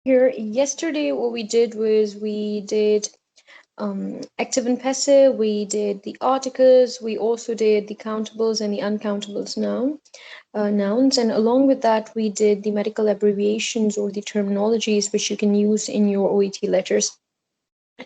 Here, yesterday, what we did was we did active and passive, we did the articles, we also did the countables and the uncountables nouns, and along with that, we did the medical abbreviations or the terminologies which you can use in your OET letters.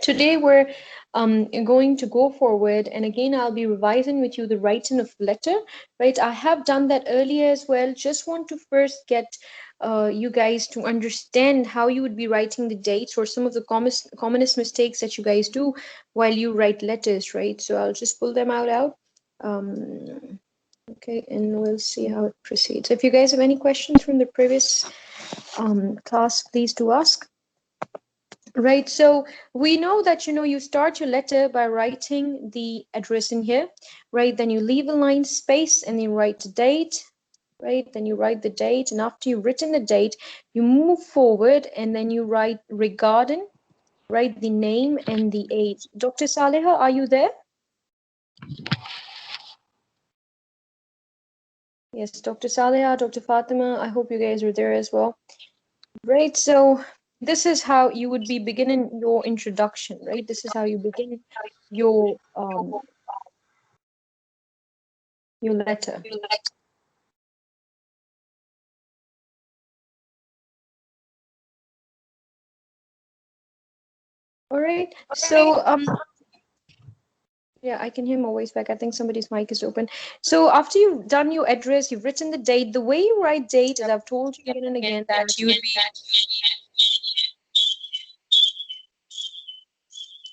Today, we're going to go forward, and again, I'll be revising with you the writing of letter, right? I have done that earlier as well. Just want to first get you guys to understand how you would be writing the dates or some of the commonest mistakes that you guys do while you write letters, right? So I'll just pull them out. Okay, and we'll see how it proceeds. If you guys have any questions from the previous class, please do ask. Right, so we know that you start your letter by writing the address in here, right? Then you leave a line space and you write the date, right? Then you write the date, and after you've written the date, you move forward and then you write regarding, write the name and the age. Dr. Saleha, are you there? Yes, Dr. Saleha, Dr. Fatima, I hope you guys are there as well. Right, so this is how you would be beginning your introduction, right? This is how you begin your letter. All right, so yeah, I can hear my voice back. I think somebody's mic is open. So after you've done your address, you've written the date. The way you write date, as I've told you again and again, that you would be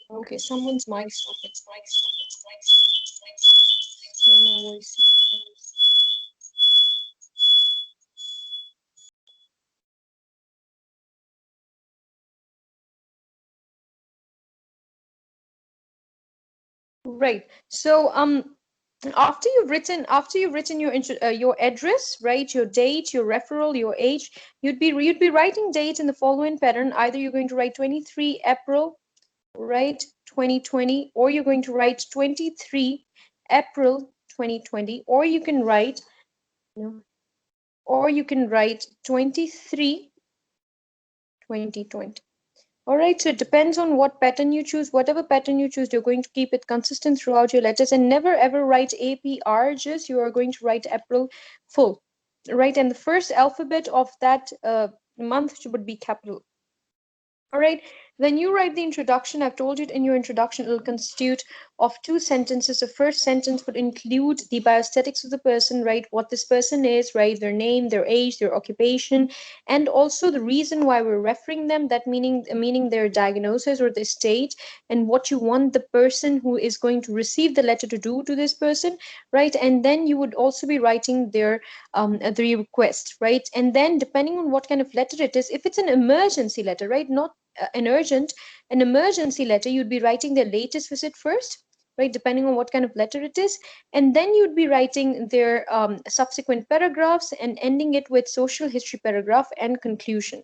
okay. Someone's mic's open. No, my voice. Right. So after you've written your address, right, your date, your referral, your age, you'd be writing date in the following pattern. Either you're going to write 23 April, right, 2020, or you're going to write 23 April 2020, or you can write 23 2020. All right, so it depends on what pattern you choose. Whatever pattern you choose, you're going to keep it consistent throughout your letters, and never ever write APR, just you are going to write April full, right? And the first alphabet of that month would be capital. All right, when you write the introduction, I've told you in your introduction, it will constitute of two sentences. The first sentence would include the biostatics of the person, right? What this person is, right? Their name, their age, their occupation, and also the reason why we're referring them, that meaning their diagnosis or their state, and what you want the person who is going to receive the letter to do to this person, right? And then you would also be writing their the request, right? And then depending on what kind of letter it is, if it's an emergency letter, right, not an emergency letter, you'd be writing their latest visit first, right, depending on what kind of letter it is, and then you'd be writing their subsequent paragraphs and ending it with social history paragraph and conclusion,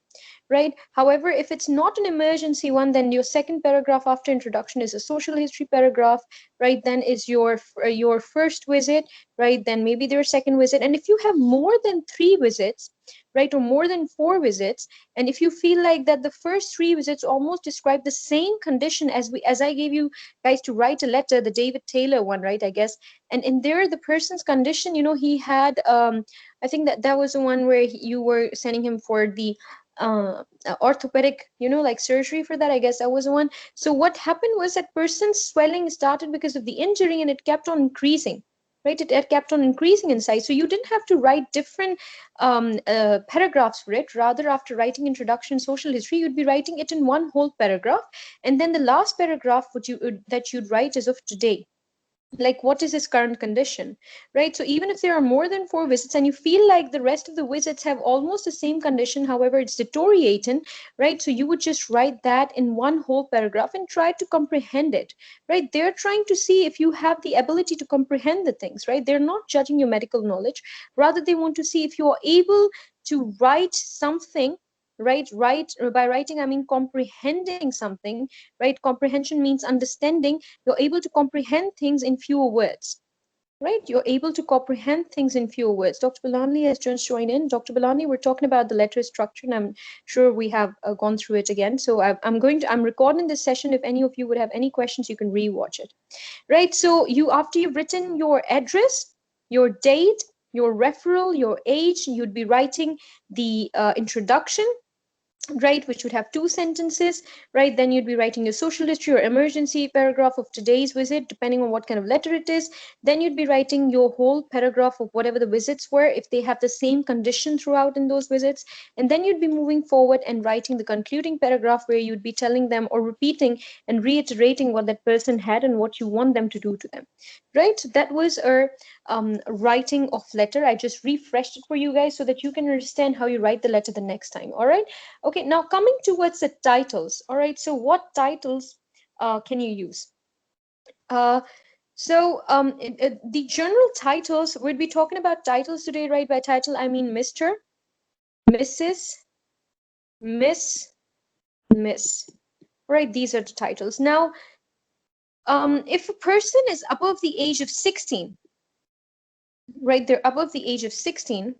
right? However, if it's not an emergency one, then your second paragraph after introduction is a social history paragraph, right? Then is your first visit, right? Then maybe their second visit, and if you have more than 3 visits, right, or more than 4 visits, and if you feel like that the first 3 visits almost describe the same condition as I gave you guys to write a letter, the David Taylor one, right, I guess, and in there the person's condition, he had I think that was the one where you were sending him for the orthopedic, like surgery for that, I guess that was the one. So what happened was that person's swelling started because of the injury, and it kept on increasing, right? It kept on increasing in size. So you didn't have to write different paragraphs for it. Rather, after writing introduction, social history, you'd be writing it in one whole paragraph, and then the last paragraph that you'd write is of today, like what is his current condition, right? So even if there are more than 4 visits and you feel like the rest of the visits have almost the same condition, however it's deteriorating, right, so you would just write that in one whole paragraph and try to comprehend it, right? They're trying to see if you have the ability to comprehend the things, right? They're not judging your medical knowledge, rather they want to see if you are able to write something, right, by writing I mean comprehending something, right? Comprehension means understanding. You're able to comprehend things in fewer words, right? You're able to comprehend things in fewer words. Dr. Balanli has just joined in. Dr. Balanli, we're talking about the letter structure, and I'm sure we have gone through it again. So I'm recording this session. If any of you would have any questions, you can rewatch it, right? So after you've written your address, your date, your referral, your age, you'd be writing the introduction, right, which would have 2 sentences, right? Then you'd be writing your social history or emergency paragraph of today's visit, depending on what kind of letter it is. Then you'd be writing your whole paragraph of whatever the visits were, if they have the same condition throughout in those visits. And then you'd be moving forward and writing the concluding paragraph where you'd be telling them or repeating and reiterating what that person had and what you want them to do to them, right? So that was our writing of letter. I just refreshed it for you guys so that you can understand how you write the letter the next time. All right. Okay, now coming towards the titles. All right, so what titles can you use? The general titles, we'd be talking about titles today, right? By title, I mean Mr., Mrs., Miss, Miss. Right, these are the titles. Now, if a person is above the age of 16, right, they're above the age of 16,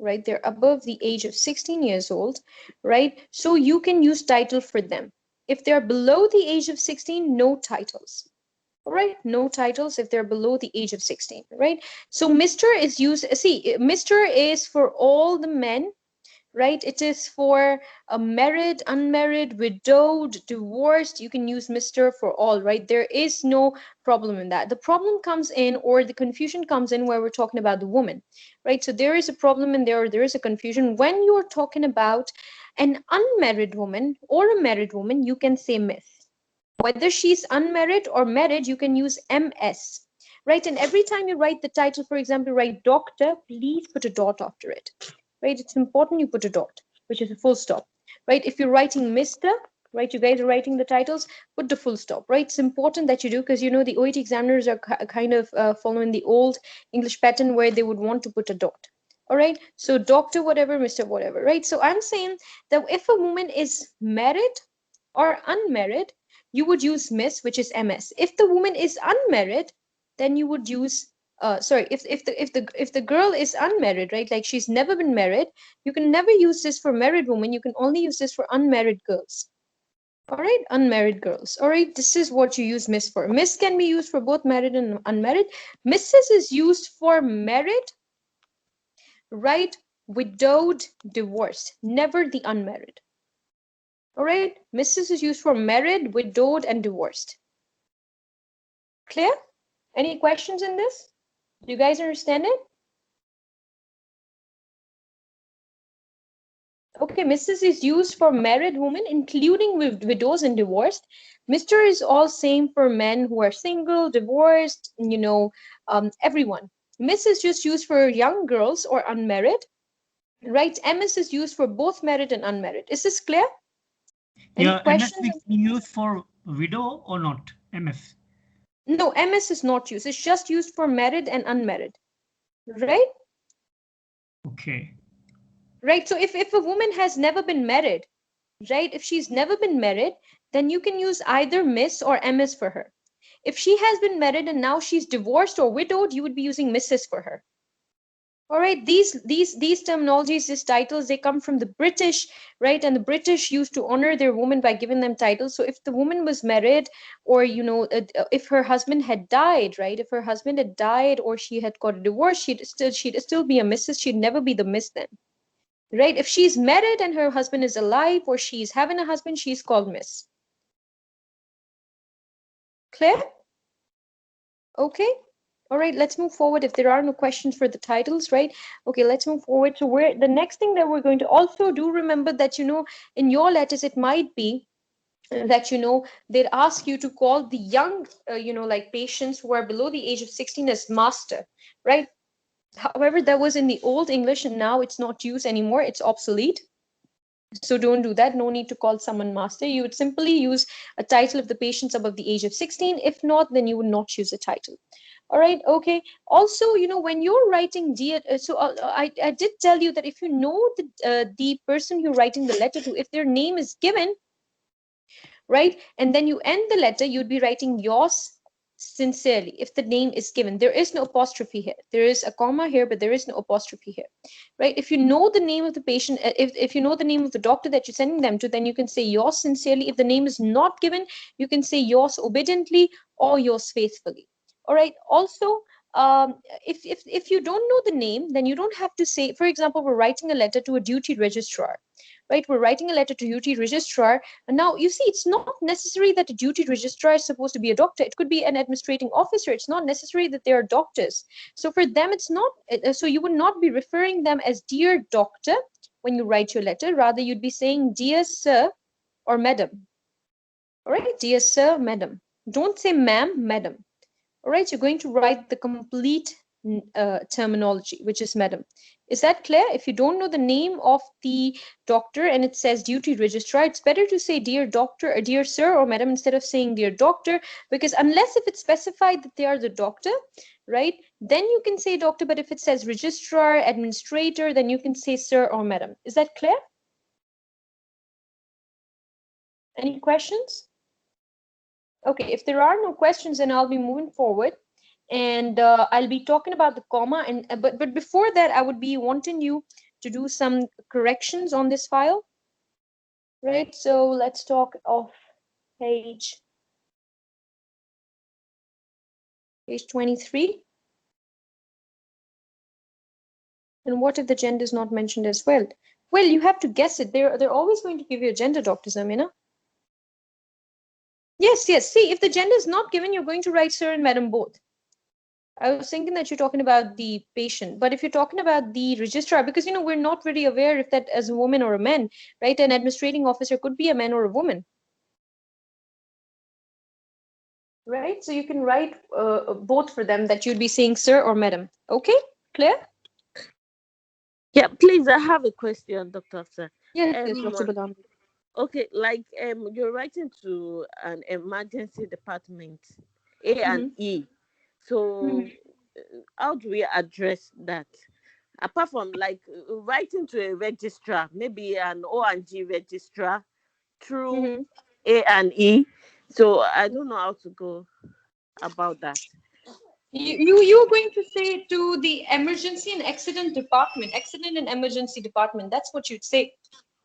right, they're above the age of 16 years old, right, so you can use title for them. If they're below the age of 16, no titles. All right, no titles if they're below the age of 16, right? So Mr. is used, see, Mr. is for all the men, right? It is for married, unmarried, widowed, divorced. You can use Mr. for all, right? There is no problem in that. The problem comes in, or the confusion comes in, where we're talking about the woman, right? So there is a problem in there, or there is a confusion. When you're talking about an unmarried woman or a married woman, you can say Miss. Whether she's unmarried or married, you can use MS, right? And every time you write the title, for example, write doctor, please put a dot after it, right? It's important you put a dot, which is a full stop, right? If you're writing Mr., right, you guys are writing the titles, put the full stop, right? It's important that you do, because you know the OET examiners are kind of following the old English pattern where they would want to put a dot. All right, so doctor whatever, Mr. whatever, right? So I'm saying that if a woman is married or unmarried, you would use Miss, which is MS. If the woman is unmarried, then you would use sorry, if the girl is unmarried, right, like she's never been married, you can never use this for married women. You can only use this for unmarried girls. All right, unmarried girls. All right, this is what you use Miss for. Miss can be used for both married and unmarried. Mrs. is used for married, right, widowed, divorced, never the unmarried. All right, Mrs. is used for married, widowed, and divorced. Clear? Any questions in this? Do you guys understand it? Okay, Mrs. is used for married women, including widows and divorced. Mr. is all same for men who are single, divorced, everyone. Miss is just used for young girls or unmarried, right? MS is used for both married and unmarried. Is this clear? Any questions? MS is used for widow or not? MS. No, MS is not used. It's just used for married and unmarried, right? Okay. Right. So if a woman has never been married, right, if she's never been married, then you can use either Miss or MS for her. If she has been married and now she's divorced or widowed, you would be using Mrs. for her. All right, these terminologies, these titles, they come from the British, right? And the British used to honor their women by giving them titles. So if the woman was married, or if her husband had died, right? If her husband had died or she had got a divorce, she'd still be a Mrs. She'd never be the Miss then, right? If she's married and her husband is alive, or she's having a husband, she's called Miss. Clear? Okay. All right, let's move forward. If there are no questions for the titles, right? Okay, let's move forward. So the next thing that we're going to also do, remember that, in your letters, it might be that, they'd ask you to call the young, like patients who are below the age of 16 as master, right? However, that was in the old English, and now it's not used anymore. It's obsolete. So don't do that. No need to call someone master. You would simply use a title if the patient's above the age of 16. If not, then you would not use a title. All right. Okay. Also, when you're writing dear, I did tell you that if you know the person you're writing the letter to, if their name is given, right, and then you end the letter, you'd be writing yours, sincerely, if the name is given. There is no apostrophe here. There is a comma here, but there is no apostrophe here, right? If you know the name of the patient, if you know the name of the doctor that you're sending them to, then you can say yours sincerely. If the name is not given, you can say yours obediently or yours faithfully. All right. Also, if you don't know the name, then you don't have to say, for example, we're writing a letter to a duty registrar, right? We're writing a letter to duty registrar. And now you see, it's not necessary that a duty registrar is supposed to be a doctor. It could be an administrating officer. It's not necessary that they are doctors. So for them, it's not, so you would not be referring them as dear doctor when you write your letter. Rather, you'd be saying dear sir or madam. All right, dear sir, madam. Don't say ma'am, madam. All right, you're going to write the complete terminology, which is madam. Is that clear? If you don't know the name of the doctor and it says duty registrar, it's better to say dear doctor or dear sir or madam instead of saying dear doctor, because unless if it's specified that they are the doctor, right, then you can say doctor, but if it says registrar, administrator, then you can say sir or madam. Is that clear? Any questions? Okay, if there are no questions, then I'll be moving forward. And I'll be talking about the comma, and but before that, I would be wanting you to do some corrections on this file, right? So let's talk of page 23. And what if the gender is not mentioned as well? Well, you have to guess it. They're always going to give you a gender, Dr. Zamina. Yes, yes. See, if the gender is not given, you're going to write sir and madam both. I was thinking that you're talking about the patient, but if you're talking about the registrar, because we're not really aware if that as a woman or a man, right? An administrating officer could be a man or a woman, right? So you can write both for them, that you'd be saying sir or madam. Okay, clear? Yeah, please, I have a question, Dr. Afsar. Yes, yes, Dr. Balam. Okay, like you're writing to an emergency department, A and Mm-hmm. E. So Mm-hmm. how do we address that? Apart from like writing to a registrar, maybe an O&G registrar through Mm-hmm. A&E. So I don't know how to go about that. You're going to say to the emergency and accident department, accident and emergency department. That's what you'd say.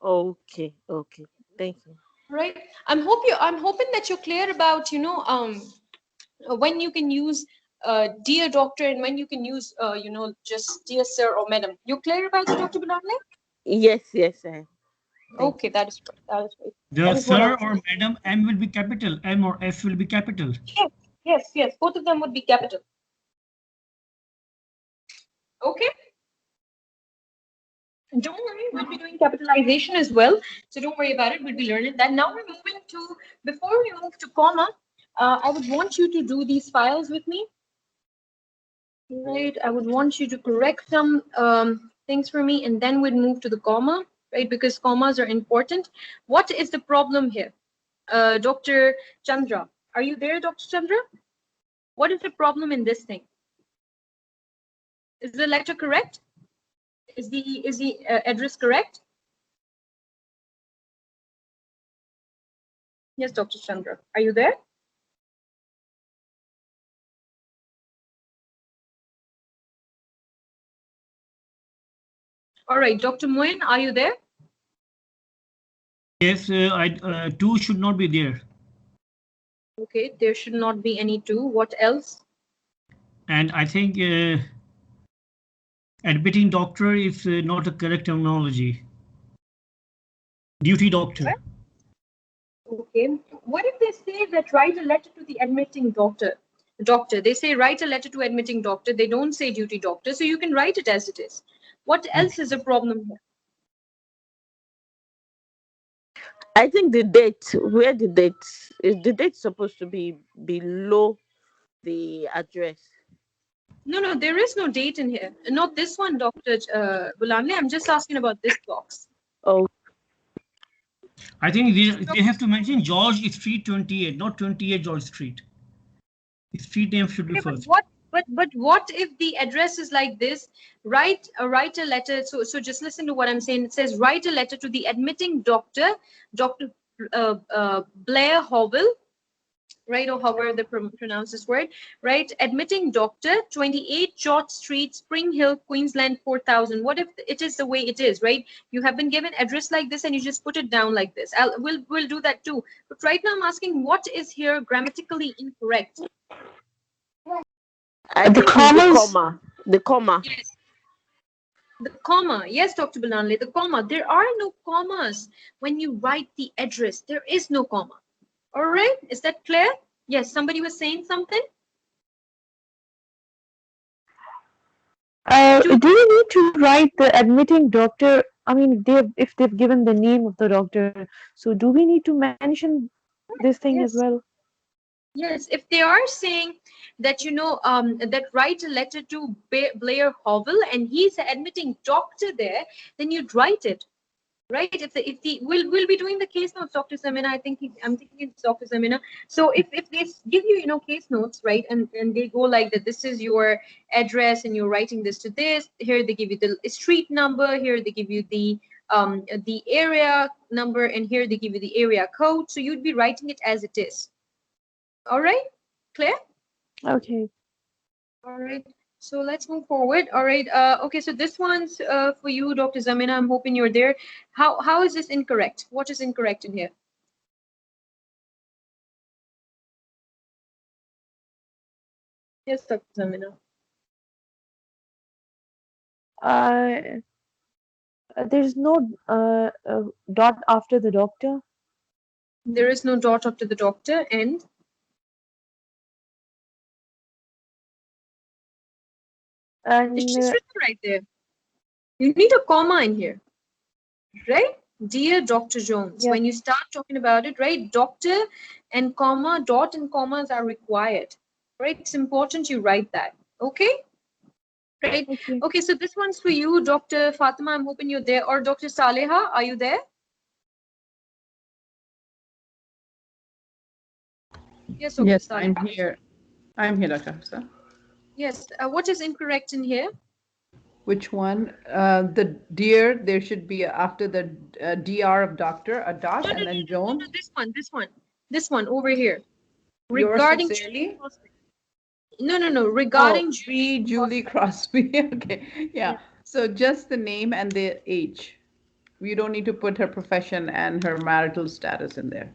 Okay, okay. Thank you. Right. I'm hoping that you're clear about when you can use dear doctor and when you can use just dear sir or madam. You're clear about it, Dr. Banale? Yes, yes, thank Okay, you. that is right. That is right. The That is what I sir was. or madam, M will be capital, M or F will be capital. Yes, yes, yes. Both of them would be capital. Okay. And don't worry, we'll be doing capitalization as well. So don't worry about it. We'll be learning that. Now we're moving to, before we move to comma, I would want you to do these files with me. Right. I would want you to correct some things for me, and then we'd move to the comma, right? Because commas are important. What is the problem here? Dr. Chandra, are you there, Dr. Chandra? What is the problem in this thing? Is the letter correct? Is the address correct? Yes, Dr. Chandra. Are you there? All right, Dr. Moin, are you there? Yes, two should not be there. Okay, there should not be any two. What else? And I think admitting doctor is not a correct terminology. Duty doctor. Okay. What if they say that write a letter to the admitting doctor? Doctor. They say write a letter to admitting doctor. They don't say duty doctor. So you can write it as it is. What else is a problem here? I think the date, where the date is, the date supposed to be below the address. No, no, there is no date in here. Not this one, Dr. Bulanle. I'm just asking about this box. Oh, I think they have to mention George Street 28, not 28 George Street. The street name should be Okay, but first. what if the address is like this? Write a letter. So just listen to what I'm saying. It says write a letter to the admitting doctor, Dr. Blair Howell, right? Or however they pronounce this word, right? Admitting doctor, 28 Chott Street, Spring Hill, Queensland, 4000. What if it is the way it is, right? You have been given address like this and you just put it down like this. We'll do that too. But right now I'm asking what is here grammatically incorrect? I think it's the comma. The comma. Yes. The comma. Yes, Dr. Bilanli, the comma. There are no commas when you write the address. There is no comma. All right. Is that clear? Yes. Somebody was saying something. Do we need to write the admitting doctor? I mean, if they've given the name of the doctor, so do we need to mention this thing as Yes. well? Yes, if they are saying that, that write a letter to Blair Howell and he's admitting doctor there, then you'd write it, right? If the we'll be doing the case notes, Dr. Samina. I'm thinking it's Dr. Samina. So if they give you, case notes, right, and they go like that, this is your address and you're writing this to this. Here they give you the street number. Here they give you the area number, and here they give you the area code. So you'd be writing it as it is. All right, clear? Okay. All right. So let's move forward. All right. Okay. So this one's for you, Dr. Zamina. I'm hoping you're there. How is this incorrect? What is incorrect in here? Yes, Dr. Zamina. There's no dot after the doctor. There is no dot after the doctor, and it's just And written right there. You need a comma in here, right? Dear Dr. Jones, yeah, when you start talking about it, right? Doctor and comma, dot and commas are required, right? It's important you write that. Okay. Right. okay. Okay, so this one's for you, Dr. Fatima. I'm hoping you're there. Or Dr. Saleha, are you there? Yes, Dr. Yes, Saleha. I'm here. I'm here, Dr. Hafsa. Yes. What is incorrect in here? Which one? The dear, there should be after the dr of doctor, a dot, No, no, and no, then no, no, no. Jones. This one over here. Yours Regarding sincerely? Julie Crosby. No. Oh, Regarding Julie Crosby. Okay, yeah. So just the name and the age. You don't need to put her profession and her marital status in there.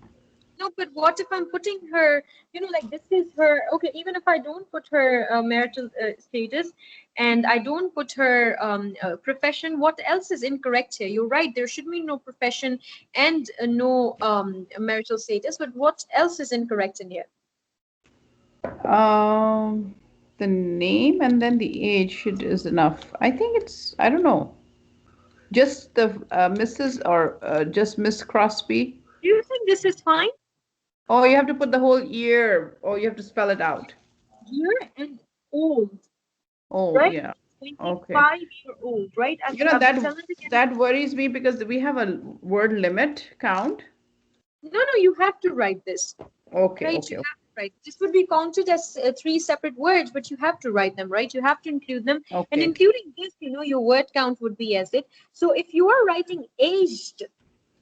No, but what if I'm putting her, like this is her, okay, even if I don't put her marital status and I don't put her profession, what else is incorrect here? You're right, there should be no profession and no marital status, but what else is incorrect in here? The name and then the age is enough. I think I don't know, just the Mrs. or just Miss Crosby. Do you think this is fine? Oh, you have to put the whole year, or you have to spell it out. Year and old, Oh, right? yeah. 25-year-old, right? You know, that worries me because we have a word limit count. No, you have to write this. Okay, Right, okay. you have to write. This would be counted as 3 separate words, but you have to write them, right? You have to include them. And Okay. including this, your word count would be as it. So if you are writing aged,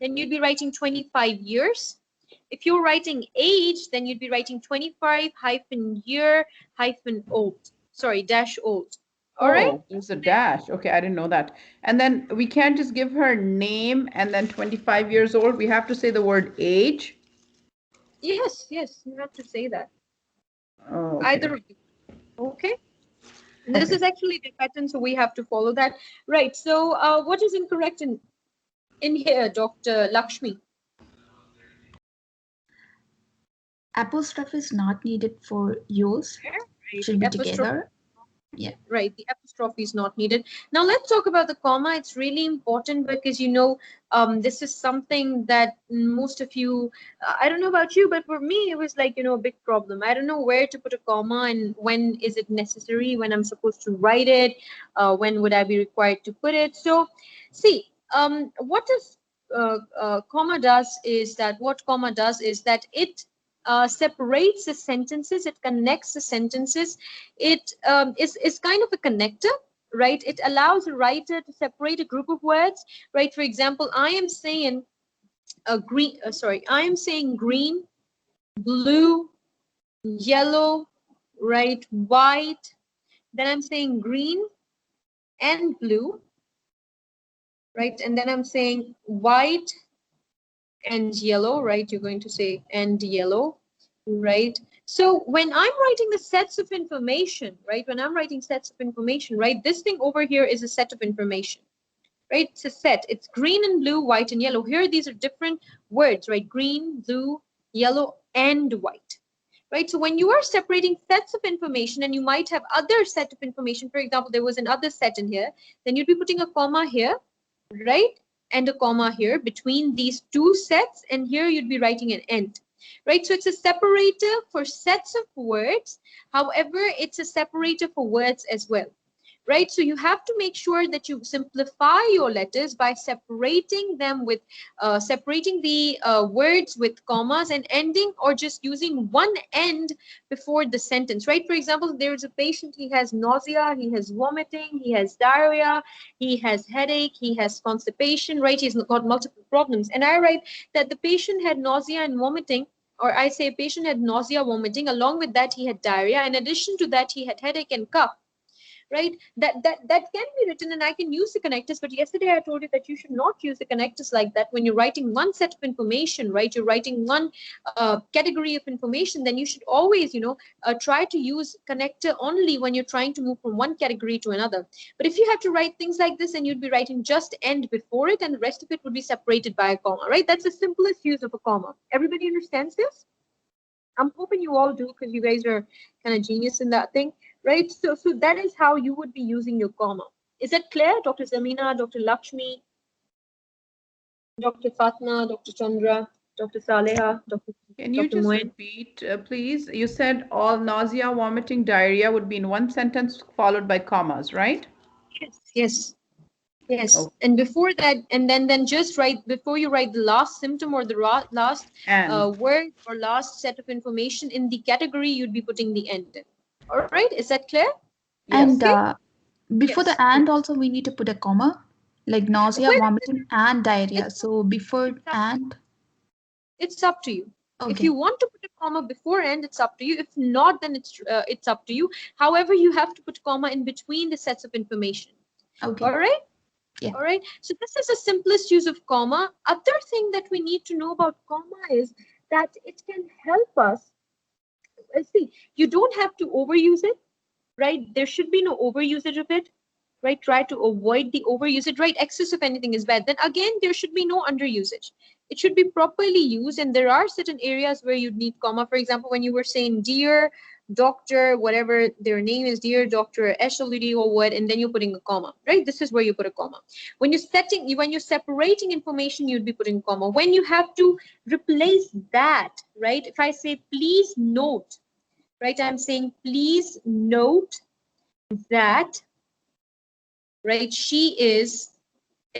then you'd be writing 25 years. If you're writing age, then you'd be writing 25-year -old. Sorry, -old. All right? Oh, there's a dash. Okay, I didn't know that. And then we can't just give her name and then 25 years old. We have to say the word age. Yes, you have to say that. Oh, okay. Either of you. Okay? This is actually the pattern, so we have to follow that. Right. So what is incorrect in here, Dr. Lakshmi? Apostrophe is not needed for use. Right. Should be together. Yeah. Right. The apostrophe is not needed. Now let's talk about the comma. It's really important because this is something that most of you, I don't know about you, but for me it was like a big problem. I don't know where to put a comma and when is it necessary, when I'm supposed to write it, when would I be required to put it. So see, what comma does is that it separates the sentences, it connects the sentences, it is kind of a connector, right? It allows a writer to separate a group of words, right? For example, I am saying green, blue, yellow, right, white, then I'm saying green and blue, right, and then I'm saying white and yellow, right, you're going to say and yellow, right. So when I'm writing the sets of information, right, when I'm writing sets of information, right, this thing over here is a set of information, right, it's a set, it's green and blue, white and yellow. Here these are different words, right, green, blue, yellow and white, right. So when you are separating sets of information and you might have other set of information, for example, there was another set in here, then you'd be putting a comma here, right, and a comma here between these two sets, and here you'd be writing an end, right. So it's a separator for sets of words, however it's a separator for words as well, right. So you have to make sure that you simplify your letters by separating them with separating the words with commas and ending, or just using one end before the sentence, right. For example, there's a patient, he has nausea, he has vomiting, he has diarrhea, he has headache, he has constipation, right, he's got multiple problems, and I write that the patient had nausea and vomiting, or I say patient had nausea, vomiting, along with that he had diarrhea, in addition to that he had headache and cough, right. That can be written, and I can use the connectors, but yesterday I told you that you should not use the connectors like that. When you're writing one set of information, right, you're writing one category of information, then you should always, try to use connector only when you're trying to move from one category to another. But if you have to write things like this, and you'd be writing just end before it, and the rest of it would be separated by a comma, right. That's the simplest use of a comma. Everybody understands this? I'm hoping you all do, because you guys are kind of genius in that thing, right? So that is how you would be using your comma. Is that clear, Dr. Zamina, Dr. Lakshmi, Dr. Fatma, Dr. Chandra, Dr. Saleha, Can you Dr. just Moen? repeat, please? You said all nausea, vomiting, diarrhea would be in one sentence followed by commas, right? Yes, yes, yes. Oh, And before that, and then just write, before you write the last symptom or the last and word or last set of information in the category, you'd be putting the end in. All right, is that clear? And yes. Okay. before Yes. the and also we need to put a comma, like nausea, Well, vomiting, and diarrhea. it's So before it's up and, it's up to you. If you okay, want to put a comma before end, it's up to you. If not, then it's up to you. However, you have to put comma in between the sets of information. All okay, right. yeah. All right. So this is the simplest use of comma. Other thing that we need to know about comma is that it can help us. See, you don't have to overuse it, right? There should be no overusage of it, right? Try to avoid the overusage, right? Excess of anything is bad. Then again, there should be no underusage. It should be properly used, and there are certain areas where you'd need comma. For example, when you were saying dear doctor, whatever their name is, dear Dr. Hwd or what, and then you're putting a comma, right? This is where you put a comma. When you're separating information, you'd be putting comma. When you have to replace that, right? If I say please note, right? I'm saying please note that, right, she is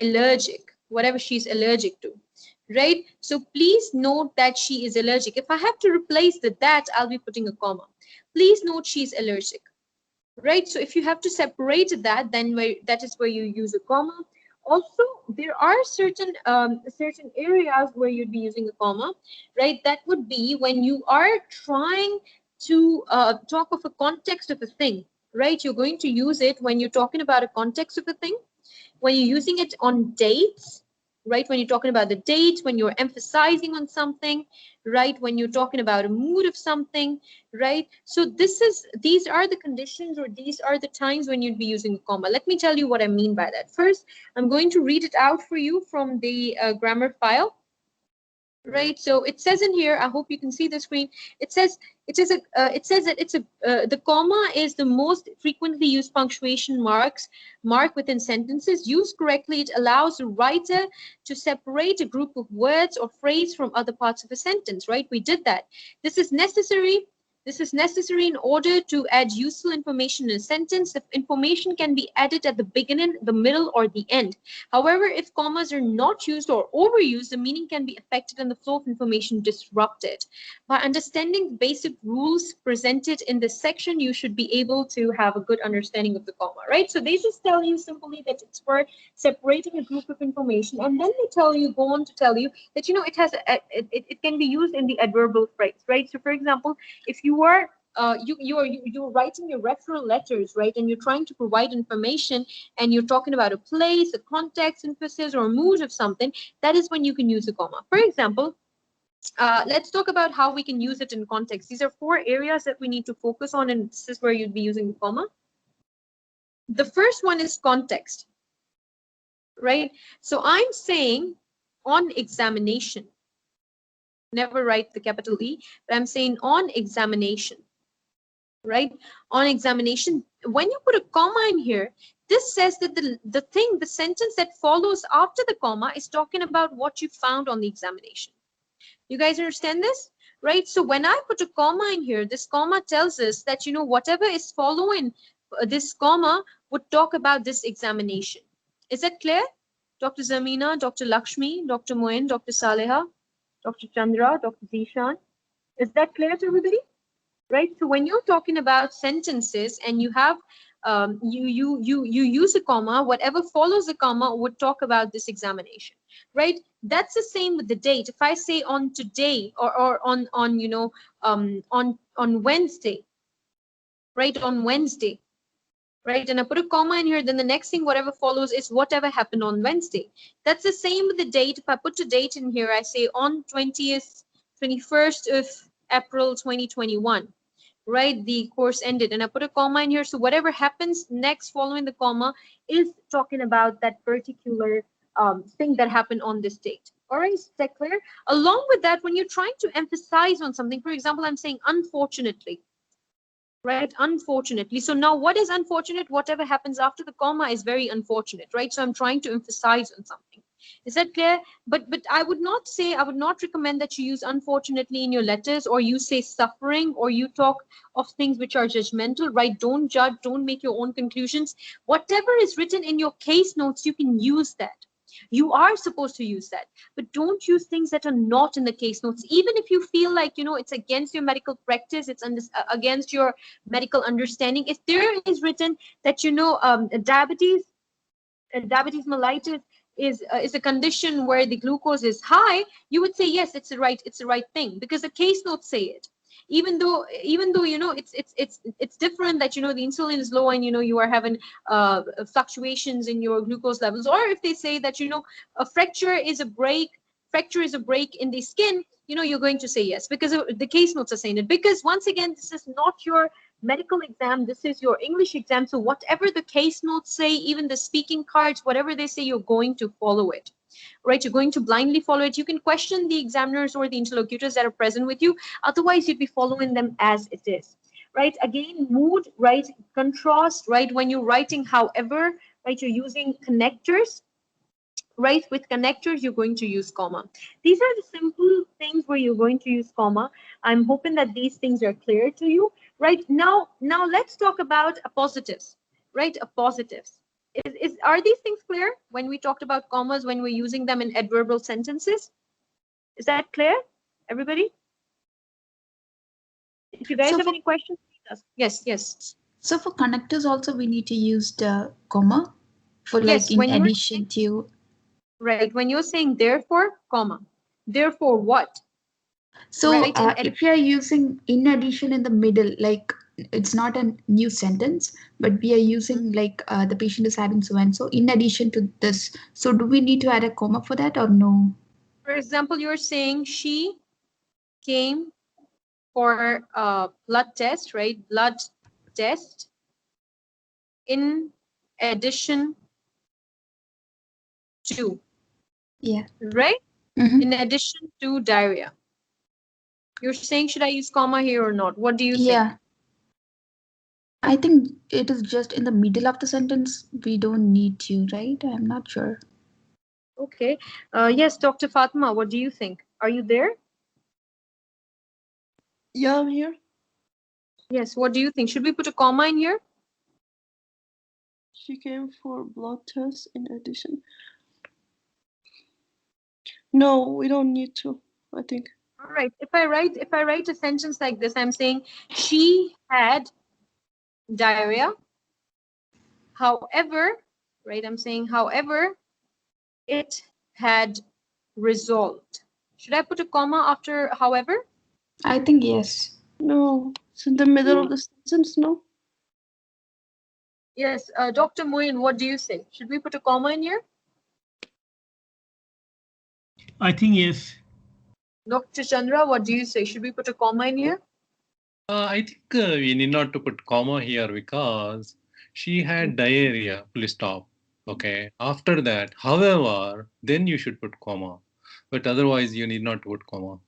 allergic, whatever she's allergic to, right? So please note that she is allergic. If I have to replace the that, I'll be putting a comma. Please note she's allergic, right? So if you have to separate that, then that is where you use a comma. Also, there are certain areas where you'd be using a comma, right? That would be when you are trying to talk of a context of a thing, right? You're going to use it when you're talking about a context of a thing, when you're using it on dates, right? When you're talking about the dates, when you're emphasizing on something, right? When you're talking about a mood of something, right? So these are the conditions, or these are the times when you'd be using a comma. Let me tell you what I mean by that. First, I'm going to read it out for you from the grammar file. Right, so it says in here, I hope you can see the screen. It says that the comma is the most frequently used punctuation mark within sentences. Used correctly, it allows the writer to separate a group of words or phrase from other parts of a sentence, right? We did that. This is necessary in order to add useful information in a sentence. The information can be added at the beginning, the middle, or the end. However, if commas are not used or overused, the meaning can be affected and the flow of information disrupted. By understanding the basic rules presented in this section, you should be able to have a good understanding of the comma, right? So they just tell you simply that it's for separating a group of information, and then they go on to tell you that, it can be used in the adverbial phrase, right? So for example, if you you are you're writing your referral letters, right? And you're trying to provide information, and you're talking about a place, a context, emphasis, or a mood of something. That is when you can use a comma. For example, let's talk about how we can use it in context. These are 4 areas that we need to focus on, and this is where you'd be using the comma. The first one is context, right? So I'm saying on examination, never write the capital E, but I'm saying on examination, right? On examination, when you put a comma in here, this says that the sentence that follows after the comma is talking about what you found on the examination. You guys understand this? Right? So when I put a comma in here, this comma tells us that, you know, whatever is following this comma would talk about this examination. Is that clear? Dr. Zamina, Dr. Lakshmi, Dr. Moin, Dr. Saleha, Dr. Chandra, Dr. Zishan. Is that clear to everybody? Right? So when you're talking about sentences and you have you use a comma, whatever follows a comma would talk about this examination, right? That's the same with the date. If I say on today, or on you know on Wednesday, right? On Wednesday, right? And I put a comma in here, then the next thing, whatever follows, is whatever happened on Wednesday. That's the same with the date. If I put a date in here, I say on 21st of April 2021. Right, the course ended, and I put a comma in here, so whatever happens next following the comma is talking about that particular thing that happened on this date. All right, is that clear? Along with that, when you're trying to emphasize on something, for example, I'm saying unfortunately, right? Unfortunately. So now what is unfortunate? Whatever happens after the comma is very unfortunate, right? So I'm trying to emphasize on something. Is that clear? But I would not recommend that you use unfortunately in your letters, or you say suffering, or you talk of things which are judgmental, right? Don't judge, don't make your own conclusions. Whatever is written in your case notes, you can use that. You are supposed to use that, but don't use things that are not in the case notes. Even if you feel like, you know, it's against your medical practice, it's against your medical understanding. If there is written that, you know, diabetes mellitus is a condition where the glucose is high, you would say yes, it's the right thing, because the case notes say it. Even though you know it's different, that, you know, the insulin is low, and, you know, you are having fluctuations in your glucose levels, or if they say that, you know, a fracture is a break in the skin, you know, you're going to say yes, because the case notes are saying it. Because once again, this is not your medical exam, this is your English exam. So whatever the case notes say, even the speaking cards, whatever they say, you're going to follow it, right? You're going to blindly follow it. You can question the examiners or the interlocutors that are present with you. Otherwise, you'd be following them as it is, right? Again, mood, right? Contrast, right? When you're writing, however, right? You're using connectors. Right, with connectors, you're going to use comma. These are the simple things where you're going to use comma. I'm hoping that these things are clear to you. Right, now let's talk about positives. Right, positives. Are these things clear when we talked about commas, when we're using them in adverbial sentences? Is that clear, everybody? If you guys So have for, any questions, please ask. Yes. so for connectors also we need to use the comma for like Yes, in when you're addition to. right, when you're saying therefore, comma, therefore what? So Right, in if we are using in addition in the middle, like it's not a new sentence, but we are using like the patient is having so and so in addition to this. So do we need to add a comma for that or no? for example, you're saying she came for a blood test, right? Blood test in addition to, Yeah. right? Mm-hmm. In addition to diarrhea. You're saying, should I use comma here or not? What do you think? Yeah. I think it is just in the middle of the sentence. We don't need to, right? I'm not sure. Okay. Yes, Dr. Fatma, what do you think? Are you there? Yeah, I'm here. Yes, what do you think? Should we put a comma in here? She came for blood tests in addition. No, we don't need to, I think. All right. If I write a sentence like this, I'm saying she had diarrhea. However, right? I'm saying, however, it had resolved. Should I put a comma after however? I think yes. No, it's in the middle of the sentence, no? Yes, Dr. Moin, what do you say? Should we put a comma in here? I think yes. Dr. Chandra, what do you say? Should we put a comma in here? I think we need not to put comma here because she had diarrhea, full stop. Okay. After that, however, then you should put comma. But otherwise, you need not to put comma.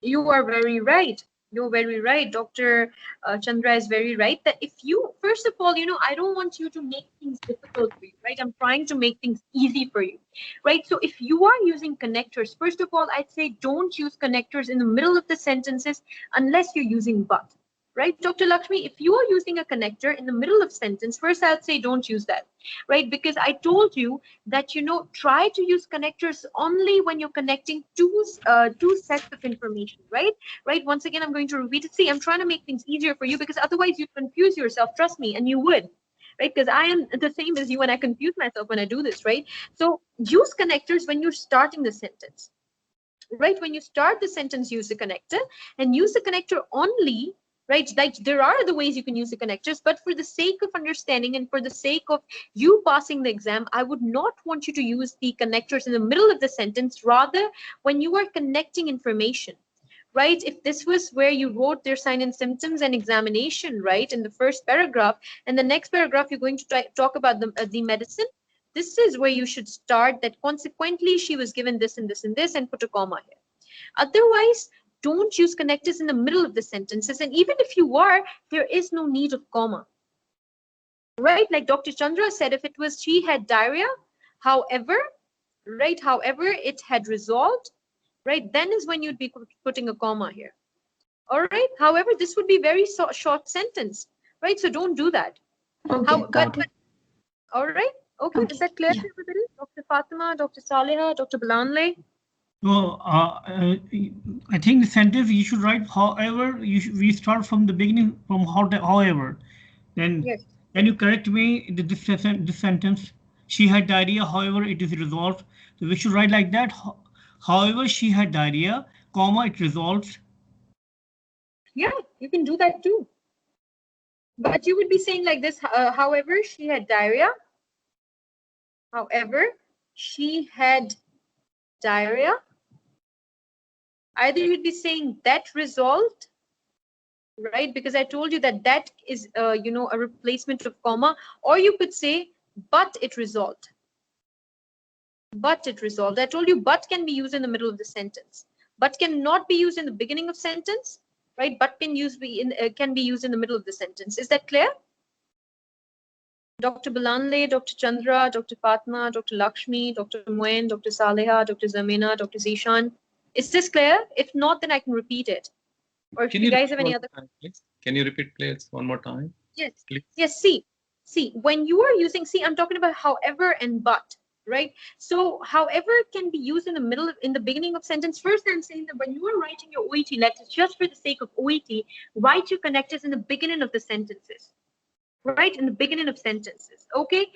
You are very right. You're very right. Dr. Chandra is very right that if you, first of all, I don't want you to make things difficult for you, right? I'm trying to make things easy for you, right? So if you are using connectors, first of all, I'd say don't use connectors in the middle of the sentences unless you're using but, right? Dr. Lakshmi, if you are using a connector in the middle of sentence, first I'd say don't use that, right? Because I told you that, try to use connectors only when you're connecting two sets of information, right? Right. Once again, I'm going to repeat it. See, I'm trying to make things easier for you because otherwise you'd confuse yourself. Trust me, and you would. Right, because I am the same as you and I confuse myself when I do this, right? So use connectors when you're starting the sentence, right? When you start the sentence, use the connector and use the connector only, right? Like there are other ways you can use the connectors, but for the sake of understanding and for the sake of you passing the exam, I would not want you to use the connectors in the middle of the sentence, rather when you are connecting information. Right? If this was where you wrote their sign and symptoms and examination, right, in the first paragraph, and the next paragraph you're going to talk about the medicine, this is where you should start that consequently she was given this and this and this and put a comma here. Otherwise, don't use connectors in the middle of the sentences. And even if you are, there is no need of comma. Right? Like Dr. Chandra said, if it was she had diarrhea, however, right, however, it had resolved, right, then is when you'd be putting a comma here. All right. However, this would be very short sentence, right? So don't do that. Okay, got it. All right. Okay. Is that clear to everybody? Dr. Fatima, Dr. Saleha, Dr. Balanle? So I think the sentence you should write. However, we start from the beginning from however. Then Yes. can you correct me this sentence? She had diarrhea. However, it is resolved. So we should write like that. However, she had diarrhea, comma, it resolves. Yeah, you can do that too. But you would be saying like this, however, she had diarrhea. However, she had diarrhea. Either you'd be saying that resolved, right? Because I told you that that is, a replacement of comma, or you could say, but it resolved. But it resolved. I told you, but can be used in the middle of the sentence. But cannot be used in the beginning of sentence, right? But can be used in the middle of the sentence. Is that clear? Dr. Balanle, Dr. Chandra, Dr. Fatma, Dr. Lakshmi, Dr. Moen, Dr. Saleha, Dr. Zamina, Dr. Zishan. Is this clear? If not, then I can repeat it. Or if you guys have any other... Can you repeat please one more time? Yes. Please. Yes, see, when you are using, I'm talking about however and but, right? So however can be used in the middle, in the beginning of sentence. First, I'm saying that when you are writing your OET letters, just for the sake of OET, write your connectors in the beginning of the sentences. Right, in the beginning of sentences, okay?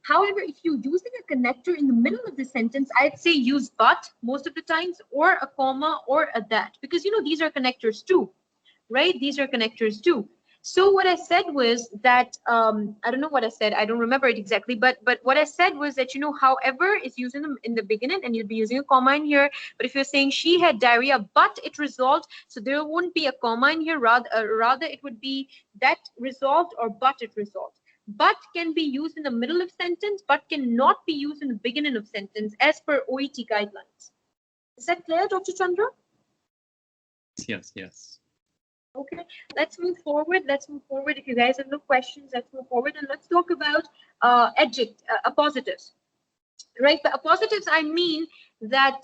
However, if you're using a connector in the middle of the sentence, I'd say use but most of the times, or a comma, or a that, because these are connectors too, right? These are connectors too. So what I said was that, I don't know what I said, I don't remember it exactly, but what I said was that, however is used in the beginning, and you'd be using a comma in here. But if you're saying she had diarrhea, but it resolved, so there wouldn't be a comma in here, rather it would be that resolved or but it resolved. But can be used in the middle of sentence, but cannot be used in the beginning of sentence as per OET guidelines. Is that clear, Dr. Chandra? Yes. Okay, let's move forward. If you guys have no questions, let's move forward and let's talk about appositives. Right, but appositives, I mean that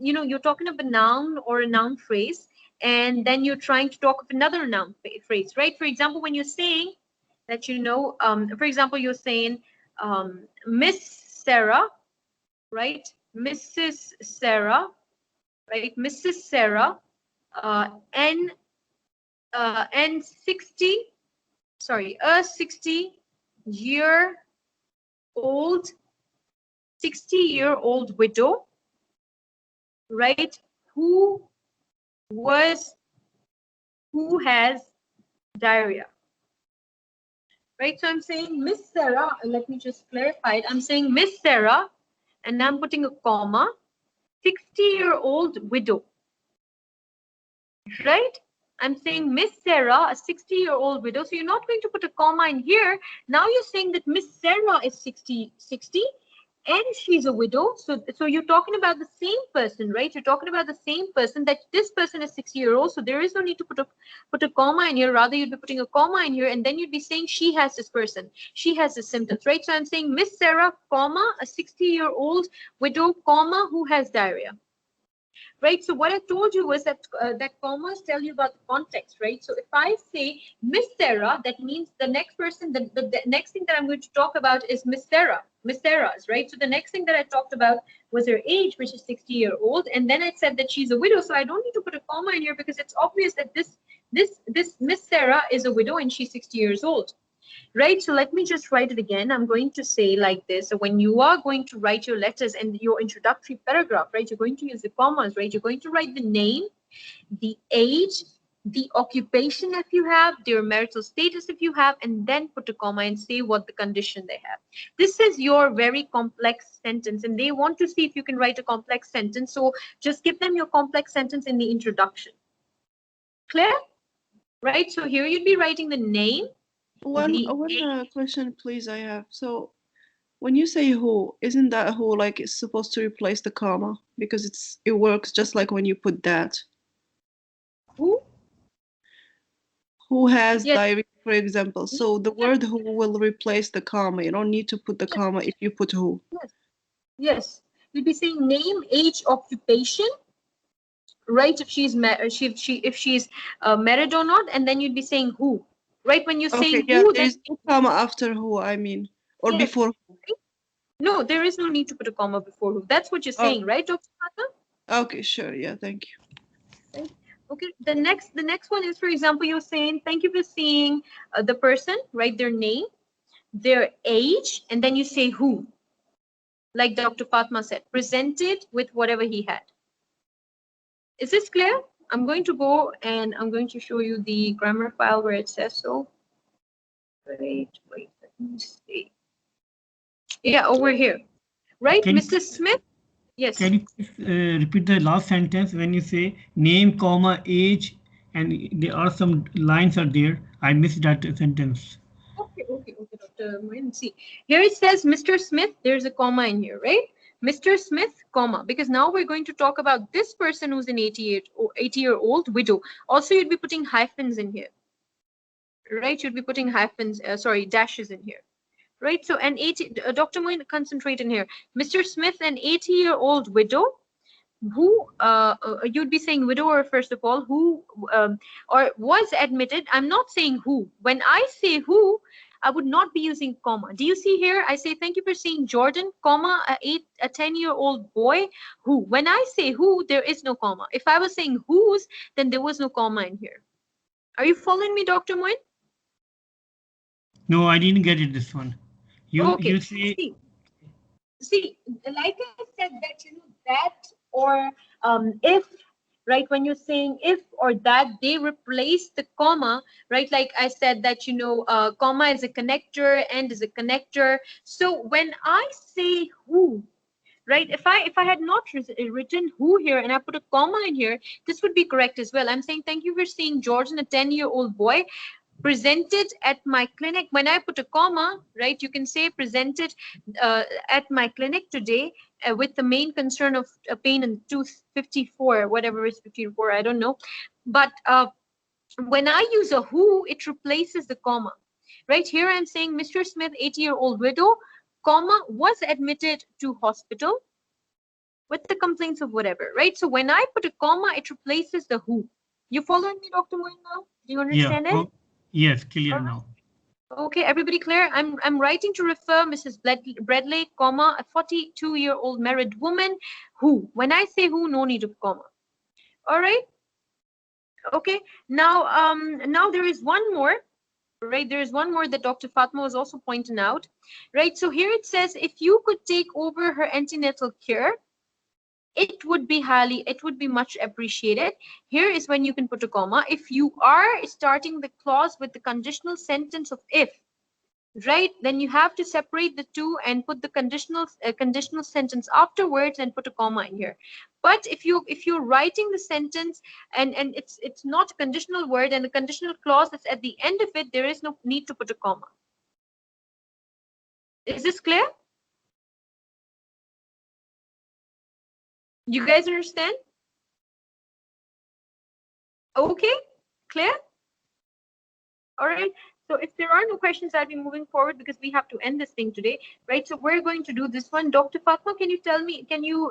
you're talking of a noun or a noun phrase, and then you're trying to talk of another noun phrase, right? For example, when you're saying that, for example, you're saying Miss Sarah, right? Mrs. Sarah, right? Mrs. Sarah, and 60-year-old 60-year-old widow, right, who was who has diarrhea. Right, so I'm saying Miss Sarah, let me just clarify it. I'm saying Miss Sarah, and I'm putting a comma, 60-year-old widow. Right? I'm saying Miss Sarah, a 60-year-old widow. So you're not going to put a comma in here. Now you're saying that Miss Sarah is 60, and she's a widow. So you're talking about the same person, right? You're talking about the same person, that this person is 60-year-old. So there is no need to put a comma in here. Rather, you'd be putting a comma in here, and then you'd be saying she has this person. She has the symptoms, right? So I'm saying Miss Sarah, comma, a 60-year-old widow, comma, who has diarrhea. Right, so what I told you was that that commas tell you about the context, right? So if I say Miss Sarah, that means the next person, the next thing that I'm going to talk about is Miss Sarah's, right? So the next thing that I talked about was her age, which is 60-year-old, and then I said that she's a widow. So I don't need to put a comma in here because it's obvious that this Miss Sarah is a widow and she's 60 years old. Right, so let me just write it again. I'm going to say like this. So when you are going to write your letters and your introductory paragraph, right, you're going to use the commas, right? You're going to write the name, the age, the occupation if you have, their marital status if you have, and then put a comma and say what the condition they have. This is your very complex sentence, and they want to see if you can write a complex sentence. So just give them your complex sentence in the introduction. Clear? Right, so here you'd be writing the name. One question, please, I have. So when you say who, isn't that who like is supposed to replace the comma? Because it works just like when you put that. Who? Who has diarrhea, for example. So the word who will replace the comma. You don't need to put the comma if you put who. Yes. You'll be saying name, age, occupation, right? If she's married or not, and then you'd be saying who, right? When you're saying who, there is no comma after who. I mean, or before who. No, there is no need to put a comma before who. That's what you're saying, right, Dr. Fatma? Okay, sure. Yeah, thank you. Right. Okay. The next one is, for example, you're saying thank you for seeing the person, right? Their name, their age, and then you say who. Like Dr. Fatma said, presented with whatever he had. Is this clear? I'm going to go and I'm going to show you the grammar file where it says so. Wait, let me see. Yeah, over here. Right, Mr. Smith? Yes. Can you please repeat the last sentence when you say name, comma, age, and there are some lines are there. I missed that sentence. Okay, Dr. Moin. See, here it says Mr. Smith. There's a comma in here, right? Mr. Smith, comma, because now we're going to talk about this person who's an 80-year-old widow. Also, you'd be putting hyphens in here, right? You'd be putting hyphens, dashes in here, right? So, an Dr. Moin, concentrate in here. Mr. Smith, an 80-year-old widow, who you'd be saying widower first of all, who or was admitted. I'm not saying who. When I say who, I would not be using comma. Do you see here? I say thank you for seeing Jordan, comma, a 10-year-old boy, who. When I say who, there is no comma. If I was saying whose, then there was no comma in here. Are you following me, Dr. Moin? No, I didn't get it. This one. You say. See, like I said, that that or if, right, when you're saying if or that, they replace the comma, right? Like I said that comma is a connector, and is a connector. So when I say who, right, if I had not written who here and I put a comma in here, this would be correct as well. I'm saying thank you for seeing Jordan, a 10-year-old boy, presented at my clinic. When I put a comma, right, you can say presented at my clinic today with the main concern of pain in tooth 54, whatever is 54, I don't know. But when I use a who, it replaces the comma. Right here, I'm saying Mr. Smith, 80-year-old widow, comma, was admitted to hospital with the complaints of whatever, right? So when I put a comma, it replaces the who. You following me, Dr. Moin, now? Do you understand it? Yes, clear now. Okay, everybody clear? I'm writing to refer Mrs. Bradley, comma, a 42-year-old married woman, who. When I say who, no need of comma. All right. Okay. Now, now there is one more. Right, there is one more that Dr. Fatma was also pointing out. Right. So here it says, if you could take over her antenatal care it would be much appreciated. Here is when you can put a comma. If you are starting the clause with the conditional sentence of if, right, then you have to separate the two and put the conditional sentence afterwards and put a comma in here. But if you're writing the sentence and it's not a conditional word and the conditional clause that's at the end of it, there is no need to put a comma. Is this clear? You guys understand? Okay, clear? All right. So if there are no questions, I'll be moving forward because we have to end this thing today, right? So we're going to do this one. Dr. Fatma, can you tell me, can you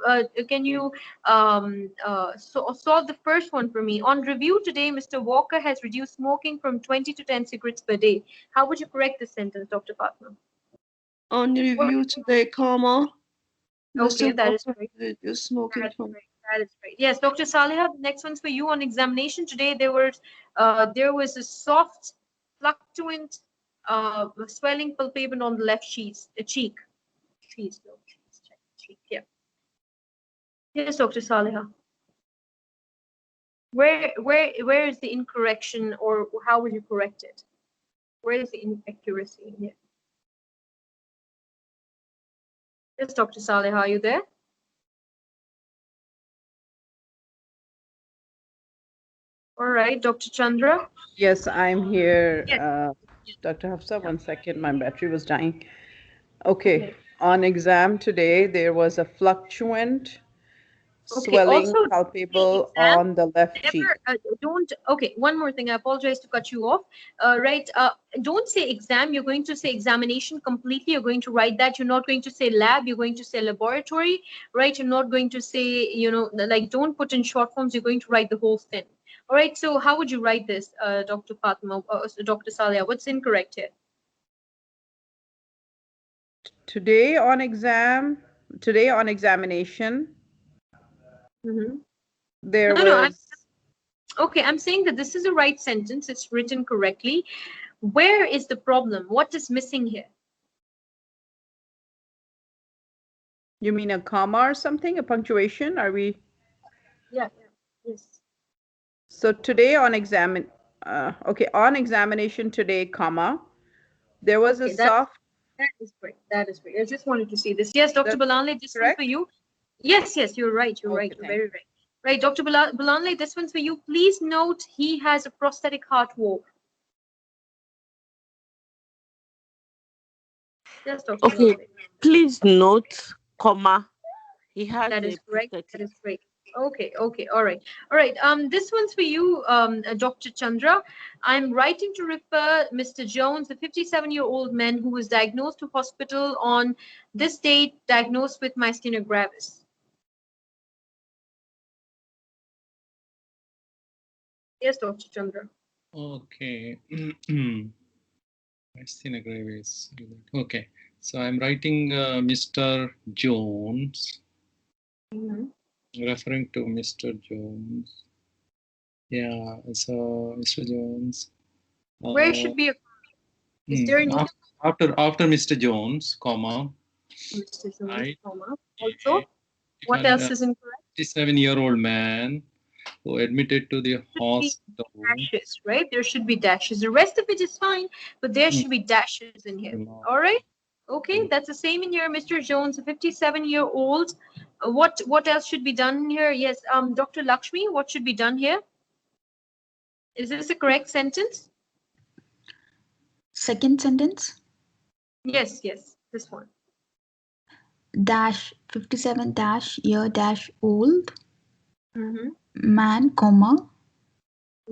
solve the first one for me? On review today, Mr. Walker has reduced smoking from 20 to 10 cigarettes per day. How would you correct this sentence, Dr. Fatma? On review today, comma. Okay, Mr. that is Walker great. is smoking That's from. great. That is great. Yes, Dr. Saliha, the next one's for you. On examination today, there was a soft, fluctuant swelling palpable on the left cheek. Cheek. Yeah. Yes, Dr. Saliha. Where is the incorrection, or how would you correct it? Where is the inaccuracy in here? Yes, Dr. Saliha, are you there? All right, Dr. Chandra. Yes, I'm here. Yes. Dr. Hafsa, 1 second, my battery was dying. Okay, on exam today, there was a fluctuant Okay, swelling also palpable exam, on the left cheek. never don't. Okay, one more thing, I apologize to cut you off. Right, don't say exam, you're going to say examination completely. You're going to write that. You're not going to say lab, you're going to say laboratory, right? You're not going to say, like, don't put in short forms, you're going to write the whole thing. All right, so how would you write this, Dr. Fatma, Dr. Salia? What's incorrect here? Today on examination, there No, was, okay, I'm saying that this is the right sentence. It's written correctly. Where is the problem? What is missing here? you mean a comma or something, a punctuation? Are we? Yeah, yes. So today on on examination today, comma, there was a Okay, soft, that is great. That is great. I just wanted to see this. Yes, Dr. that's Balanle, this one's for correct? you. Yes, you're right. You're right. Okay, You're thank very right. Right, Dr. Balanle, this one's for you. Please note he has a prosthetic heart valve. Yes, Dr. Okay, Balanle. please note, comma. He has That a is correct. That prosthetic. is great. Okay, all right. This one's for you, Dr. Chandra. I'm writing to refer Mr. Jones, the 57-year-old man who was diagnosed to hospital on this date, diagnosed with myasthenia gravis. Yes, Dr. Chandra. Okay. Myasthenia gravis. Okay. So I'm writing Mr. Jones, referring to Mr. Jones. Yeah. So Mr. Jones. Where should be a is there any After Mr. Jones, comma. Mr. Jones, Right. comma? Okay. Also, what else is incorrect? 57-year-old man who admitted to the hospital. Dashes, right? There should be dashes. The rest of it is fine, but there should be dashes in here. All right. Okay, that's the same in here, Mr. Jones, a 57-year-old. What else should be done here? Yes, Dr. Lakshmi, what should be done here? Is this a correct sentence? Second sentence. Yes, this one. Dash 57 dash year dash old man, comma.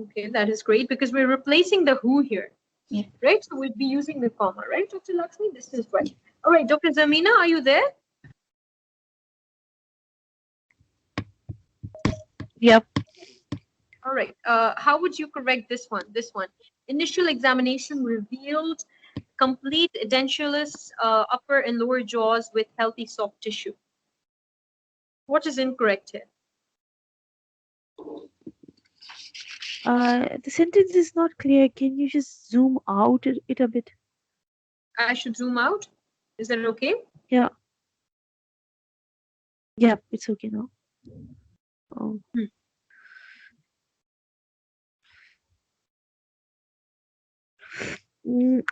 Okay, that is great because we're replacing the who here. Yeah. Right, so we'd be using the comma, right, Dr. Lakshmi? This is right. All right, Dr. Zamina, are you there? Yep. All right. How would you correct this one? This one. Initial examination revealed complete edentulous upper and lower jaws with healthy soft tissue. What is incorrect here? The sentence is not clear. Can you just zoom out it a bit? I should zoom out. Is that okay? Yeah. Yeah, it's okay now. Oh.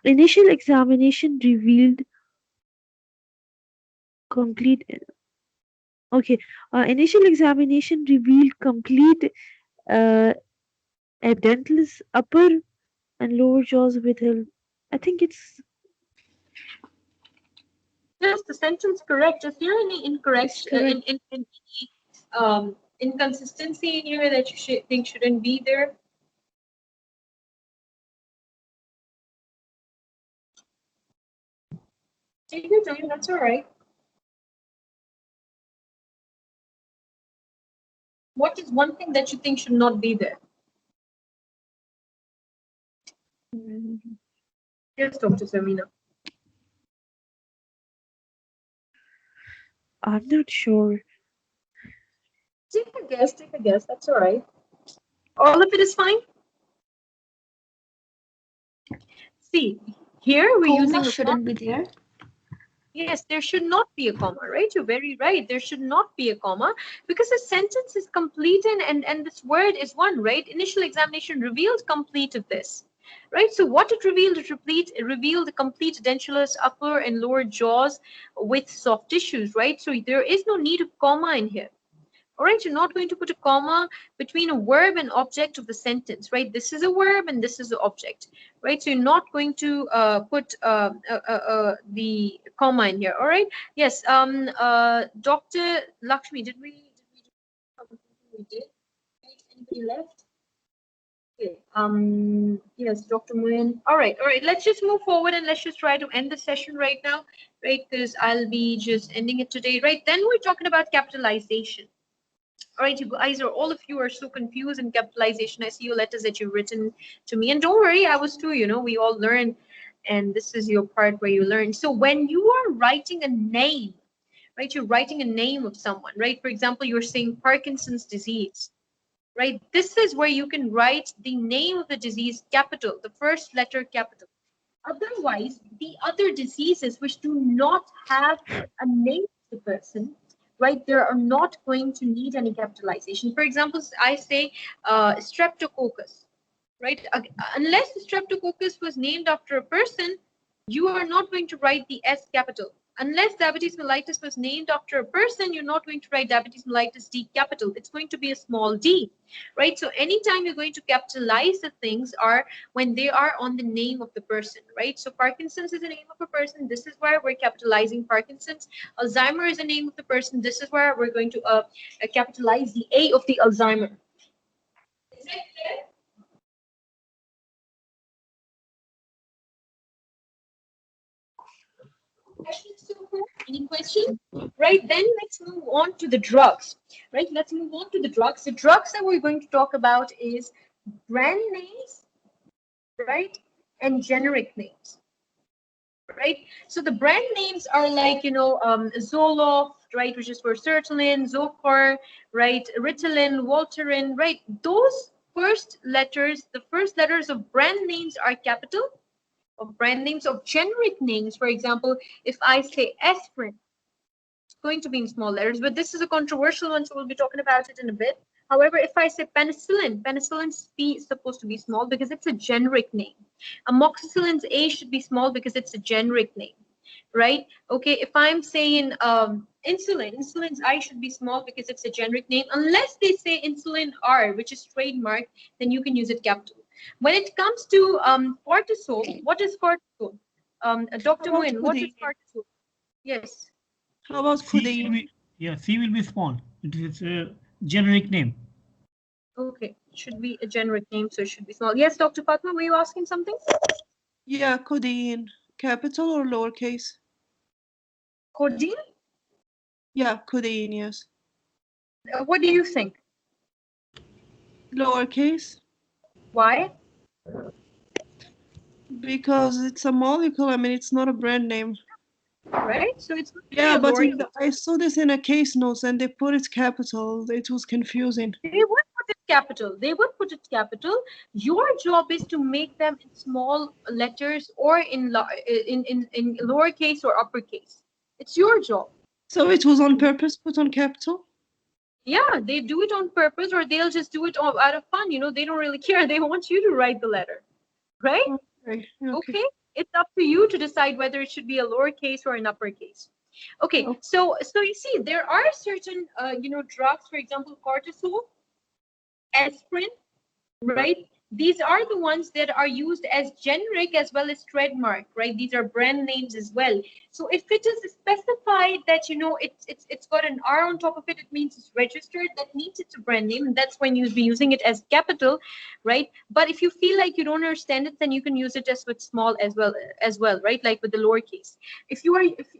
Initial examination revealed complete. Okay, initial examination revealed complete uh, epidentalus upper and lower jaws withheld. I think it's Yes, the sentence correct. Is there any incorrect it's correct. in inconsistency in here that you think shouldn't be there? Take your time. That's all right. What is one thing that you think should not be there? Yes, Dr. Samina. I'm not sure. Take a guess. Take a guess. That's all right. All of it is fine. See, here we're Comma using a shouldn't be there. yes, there should not be a comma, right? You're very right. There should not be a comma because the sentence is complete and this word is one, right? Initial examination revealed complete of this, right? So what it revealed, it revealed the complete edentulous upper and lower jaws with soft tissues, right? So there is no need of comma in here. All right, you're not going to put a comma between a verb and object of the sentence, right? This is a verb and this is the object, right? So you're not going to put the comma in here. All right. Yes. Dr. Lakshmi, did we do? We did. Right? Anybody left? Okay. Yes, Dr. Moin. All right. All right. Let's just move forward and let's just try to end the session right now, right? Because I'll be just ending it today, right? Then we're talking about capitalization. All right, you guys are all of you are so confused in capitalization. I see your letters that you've written to me, and don't worry, I was too. You know, we all learn, and this is your part where you learn. So when you are writing a name, right, you're writing a name of someone, right? For example, you're saying Parkinson's disease, right? This is where you can write the name of the disease capital, the first letter capital. Otherwise, the other diseases which do not have a name of the person, right, they are not going to need any capitalization. For example, I say streptococcus, right? Unless the streptococcus was named after a person, you are not going to write the S capital. Unless diabetes mellitus was named after a person, you're not going to write diabetes mellitus D capital. It's going to be a small d, right? So anytime you're going to capitalize the things are when they are on the name of the person, right? So Parkinson's is the name of a person. This is where we're capitalizing Parkinson's. Alzheimer is the name of the person. This is where we're going to capitalize the A of the Alzheimer. Is that clear? Any questions? Right, then let's move on to the drugs. Right, let's move on to the drugs. The drugs that we're going to talk about is brand names, right, and generic names. Right, so the brand names are like, you know, Zoloft, right, which is for sertraline, Zocor, right, Ritalin, Voltaren, right. Those first letters, the first letters of brand names are capital. Of brand names, of generic names, for example, if I say aspirin, it's going to be in small letters, but this is a controversial one, so we'll be talking about it in a bit. However, if I say penicillin, penicillin's P is supposed to be small because it's a generic name. Amoxicillin's A should be small because it's a generic name, right? Okay, if I'm saying insulin, insulin's I should be small because it's a generic name. Unless they say insulin R, which is trademark, then you can use it capital. When it comes to cortisol, what is cortisol? Dr. How about Nguyen, what is codeine? cortisol? Yes. How about C will codeine? be, yeah, C will be small. It is a generic name. Okay, it should be a generic name, so it should be small. Yes, Dr. Fatma, were you asking something? Yeah, codeine. Capital or lowercase? Codeine? Yeah, codeine, yes. What do you think? Lowercase? Why? Because it's a molecule. I mean, it's not a brand name. Right? So it's going to be Yeah, a but lower. I saw this in a case notes and they put it capital. It was confusing. They would put it capital. They would put it capital. Your job is to make them in small letters or in lowercase or uppercase. It's your job. So it was on purpose put on capital? Yeah, they do it on purpose, or they'll just do it out of fun. They don't really care. They want you to write the letter, right? Okay. Okay. Okay, it's up to you to decide whether it should be a lowercase or an uppercase. Okay, Oh, so you see, there are certain drugs, for example, cortisol, aspirin, right? These are the ones that are used as generic as well as trademark, right? These are brand names as well. So if it is specified that it's got an R on top of it, it means it's registered. That means it's a brand name, and that's when you'll be using it as capital, right? But if you feel like you don't understand it, then you can use it just with small as well, right? Like with the lowercase.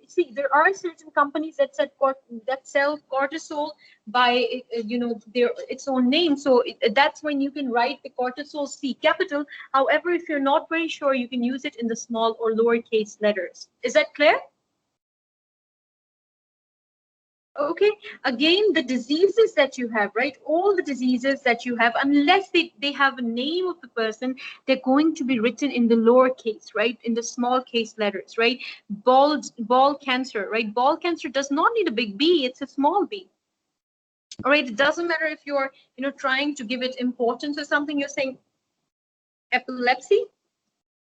See, there are certain companies that sell cortisol by their its own name, so that's when you can write the cortisol C capital. However, if you're not very sure, you can use it in the small or lowercase letters. Is that clear? Okay, again, the diseases that you have, right? All the diseases that you have, unless they have a name of the person, they're going to be written in the lowercase, right? In the small case letters, right? Ball cancer, right? Ball cancer does not need a big B, it's a small b. All right, it doesn't matter if you're trying to give it importance or something. You're saying epilepsy.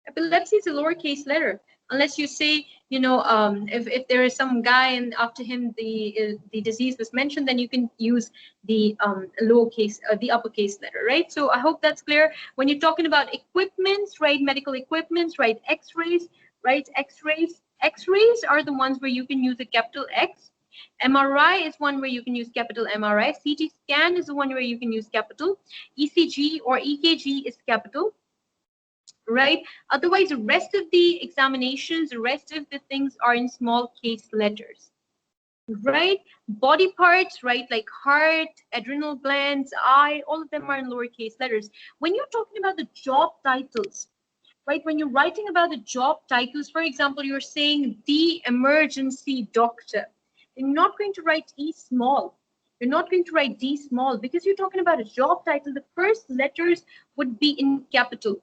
Epilepsy is a lowercase letter, unless you say if there is some guy and after him the disease was mentioned, then you can use the lowercase the uppercase letter, right? So I hope that's clear. When you're talking about equipments, right, medical equipments, right, x-rays, right, x-rays are the ones where you can use a capital X. MRI is one where you can use capital MRI. CT scan is the one where you can use capital. ECG or EKG is capital, right? Otherwise, the rest of the examinations, the rest of the things are in small case letters, right? Body parts, right, like heart, adrenal glands, eye, all of them are in lowercase letters. When you're talking about the job titles, right, when you're writing about the job titles, for example, you're saying the emergency doctor, you're not going to write E small. You're not going to write D small because you're talking about a job title. The first letters would be in capital.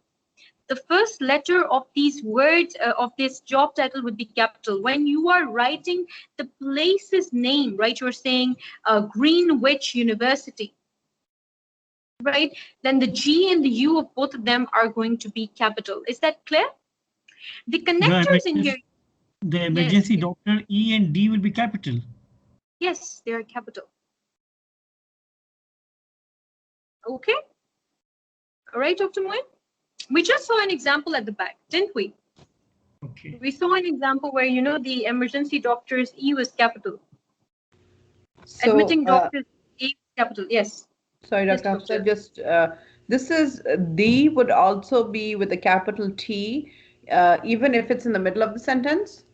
The first letter of these words of this job title would be capital. When you are writing the place's name, right, you're saying Greenwich University, right? Then the G and the U of both of them are going to be capital. Is that clear? The connectors in here, The yes, emergency doctor E and D will be capital. yes, they are capital. Okay, all right, Dr. Moin. We just saw an example at the back, didn't we? Okay. We saw an example where the emergency doctor's E was capital. So, Admitting doctors E was capital. Yes. sorry, Yes, Dr. doctor. Hafsa, just this is D would also be with a capital T, even if it's in the middle of the sentence.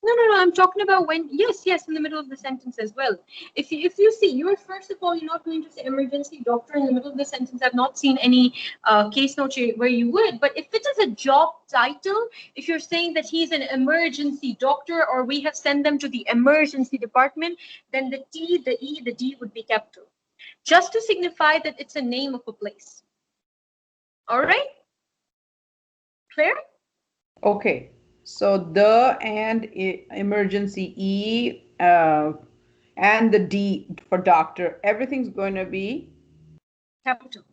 No. I'm talking about when, yes, in the middle of the sentence as well. If you see, you're first of all, you're not going to say emergency doctor in the middle of the sentence. I've not seen any case note where you would. But if it is a job title, if you're saying that he's an emergency doctor or we have sent them to the emergency department, then the T, the E, the D would be capital, just to signify that it's a name of a place. All right, clear? Okay, so the and emergency E and the D for doctor, everything's going to be Capital.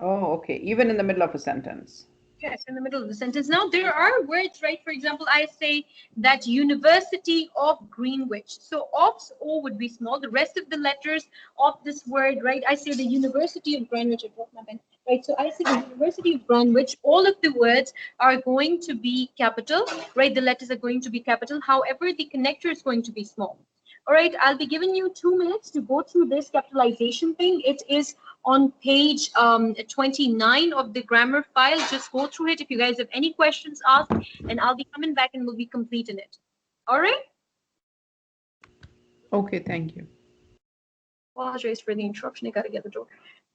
oh, okay, even in the middle of a sentence. Yes, in the middle of the sentence. Now, there are words, right? For example, I say that University of Greenwich. So, of's O would be small. The rest of the letters of this word, right? I say the University of Greenwich. I dropped my pen. Right, so I say the University of Greenwich. All of the words are going to be capital, right? The letters are going to be capital. However, the connector is going to be small. All right, I'll be giving you 2 minutes to go through this capitalization thing. It is on page 29 of the grammar file. Just go through it. If you guys have any questions, ask, and I'll be coming back and we'll be completing it. All right? Okay, thank you. Apologize for the interruption. I got to get the door.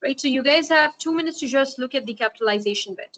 Right, so you guys have 2 minutes to just look at the capitalization bit.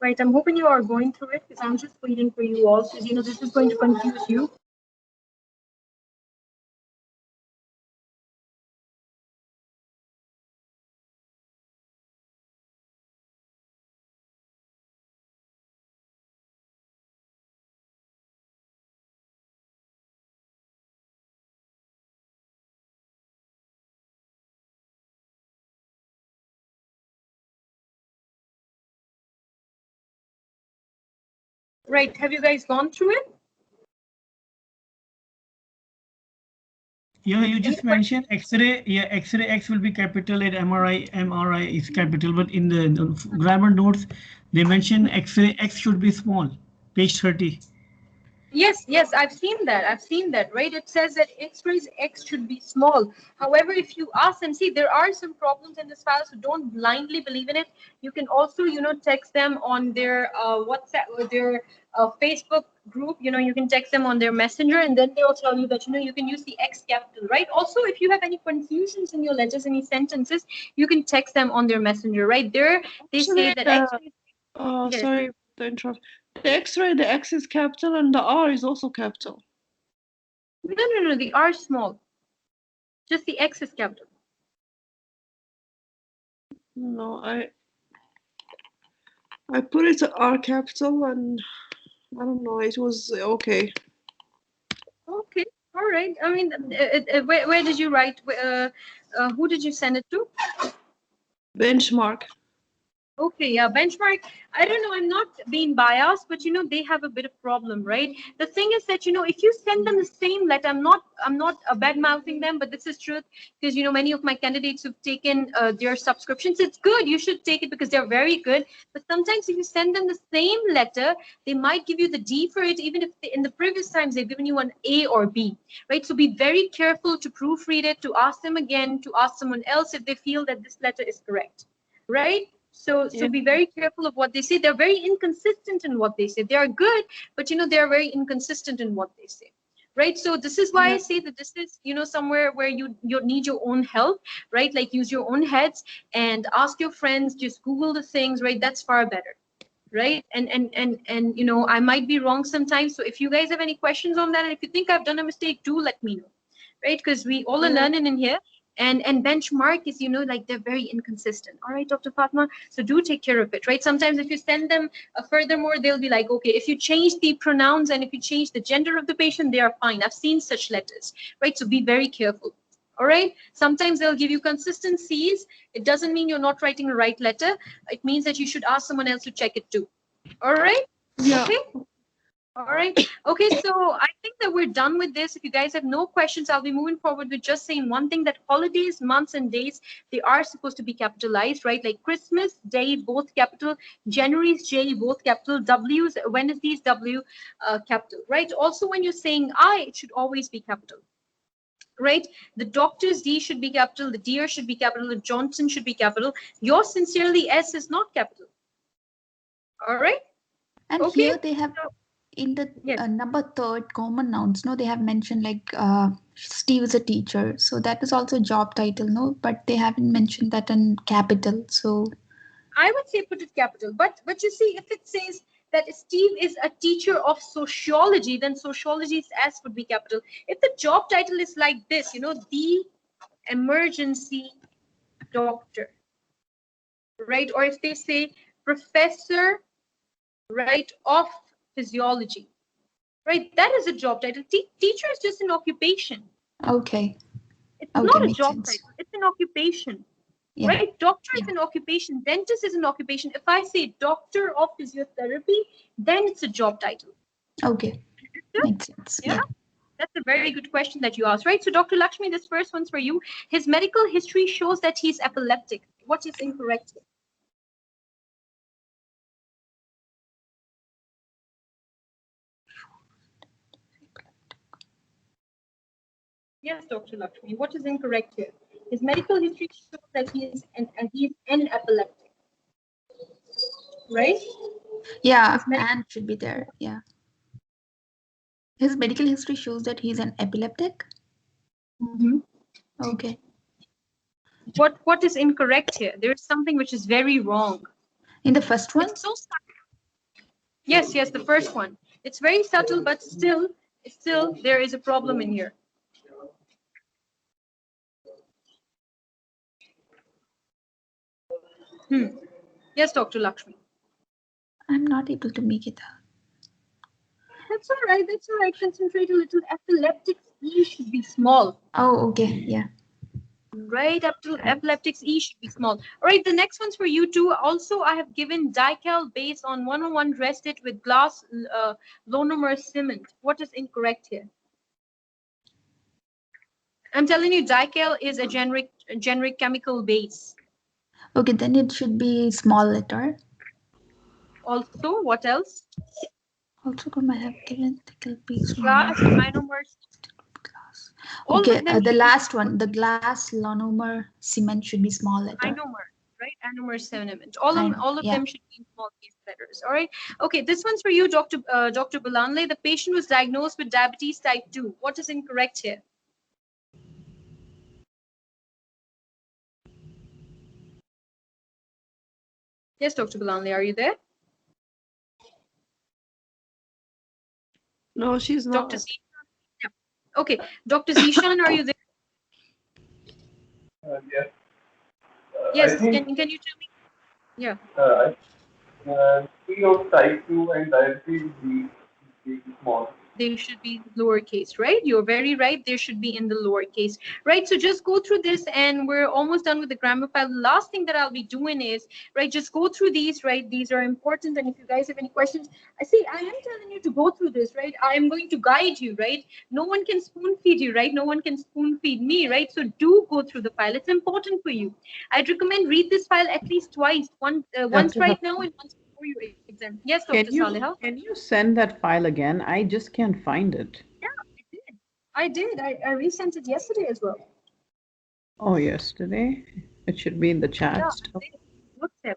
Right, I'm hoping you are going through it because I'm just waiting for you all because this is going to confuse you. Right, have you guys gone through it? Yeah, you Any just mentioned X-ray. Yeah, X-ray X will be capital and MRI is capital. But in the grammar notes, they mention X-ray X should be small. Page 30. Yes, yes, I've seen that. I've seen that, right? It says that X-rays X should be small. However, if you ask and see, there are some problems in this file, so don't blindly believe in it. You can also, text them on their WhatsApp or their Facebook group. You can text them on their messenger, and then they'll tell you that, you can use the X capital, right? Also, if you have any confusions in your letters, any sentences, you can text them on their messenger, right? There, they say Actually, that X. Yes. sorry to interrupt. The X-ray, the X is capital and the R is also capital. No, the R is small. Just the X is capital. No, I put it R capital and I don't know, it was okay. Okay, all right. I mean, where did you write? Who did you send it to? Benchmark. Okay, yeah, benchmark. I don't know, I'm not being biased, but they have a bit of problem, right? The thing is that if you send them the same letter, I'm not bad mouthing them, but this is truth because many of my candidates who've taken their subscriptions, it's good. You should take it because they're very good. But sometimes if you send them the same letter, they might give you the D for it, even if in the previous times they've given you an A or B, right? So be very careful to proofread it, to ask them again, to ask someone else if they feel that this letter is correct, right? So Yeah. be very careful of what they say. They're very inconsistent in what they say. They are good, but they are very inconsistent in what they say. Right. So this is why I say that this is, somewhere where you need your own help, right? Like use your own heads and ask your friends, just Google the things, right? That's far better. Right. And I might be wrong sometimes. So if you guys have any questions on that, and if you think I've done a mistake, do let me know. Right, because we all are learning in here, and benchmark is like they're very inconsistent. All right, Dr. Fatma, so do take care of it, right? Sometimes if you send them furthermore, they'll be like, okay, if you change the pronouns and if you change the gender of the patient, they are fine. I've seen such letters, right? So be very careful. All right, sometimes they'll give you consistent C's. It doesn't mean you're not writing the right letter. It means that you should ask someone else to check it too. All right. Yeah. Okay. All right. Okay, so I think that we're done with this. If you guys have no questions, I'll be moving forward with just saying one thing, that holidays, months, and days, they are supposed to be capitalized, right? Like Christmas Day, both capital, January's J, both capital, W's, Wednesday's W, capital, right? Also, when you're saying I, it should always be capital. Right, the doctor's D should be capital, the dear should be capital, the Johnson should be capital. Yours sincerely S is not capital. All right. And Okay. here they have in the Yes. number third common nouns, no, they have mentioned like Steve is a teacher, so that is also job title, no, but they haven't mentioned that in capital. So I would say put it capital, but you see, if it says that Steve is a teacher of sociology, then sociology's S would be capital. If the job title is like this, the emergency doctor, right? Or if they say professor, right, of physiology, right? That is a job title. Teacher is just an occupation. okay, It's okay, not a makes job sense. title. It's an occupation. Yeah, Right? Doctor yeah, is an occupation. Dentist is an occupation. If I say doctor of physiotherapy, then it's a job title. okay, makes sense. Yeah. Yeah. That's a very good question that you asked, right? So, Dr. Lakshmi, this first one's for you. His medical history shows that he's epileptic. What is incorrect? Yes, Dr. Lakshmi, what is incorrect here? His medical history shows that he's an epileptic. Right? Yeah, and should be there. Yeah. His medical history shows that he's an epileptic. Mm-hmm. Okay. What is incorrect here? There's something which is very wrong. In the first one? It's so Yes, yes, the first one. It's very subtle, but still there is a problem in here. Yes, Dr. Lakshmi. I'm not able to make it out. That's all right. That's all right. Concentrate a little. Epileptics E should be small. Oh, okay, yeah. Right up to epileptics E should be small. All right, the next one's for you too. Also, I have given dical base on 101 dressed it with glass monomer cement. What is incorrect here? I'm telling you, dical is a generic chemical base. Okay, then it should be small letter. Also, what else? Also, could I have given the base Glass ionomers. glass. All Okay, of them the should last one, the glass monomer cement should be small letter. ionomer, right? Ionomer cement. All of Yeah. them should be in small case letters. All right. Okay, this one's for you, Dr. Balanle. The patient was diagnosed with diabetes type 2. What is incorrect here? Yes, Dr. Balanle, are you there? No, she's not. Dr. Zishan? Yeah. Okay, Dr. Zishan, are you there? Yes. Yes, I think can you tell me? Yeah. T of type 2 and diabetes be small. They should be lowercase, right? You're very right. They should be in the lowercase, right? So just go through this and we're almost done with the grammar file. The last thing that I'll be doing is, right, just go through these, right? These are important. And if you guys have any questions, I am telling you to go through this, right? I am going to guide you, right? No one can spoon feed you, right? No one can spoon feed me, right? So do go through the file. It's important for you. I'd recommend read this file at least twice, once right now and once before your exam. Yes, Dr. Saleha? Can you send that file again? I just can't find it. Yeah, I did. I resent it yesterday as well. Oh, yesterday. It should be in the chat Yeah, stuff. WhatsApp.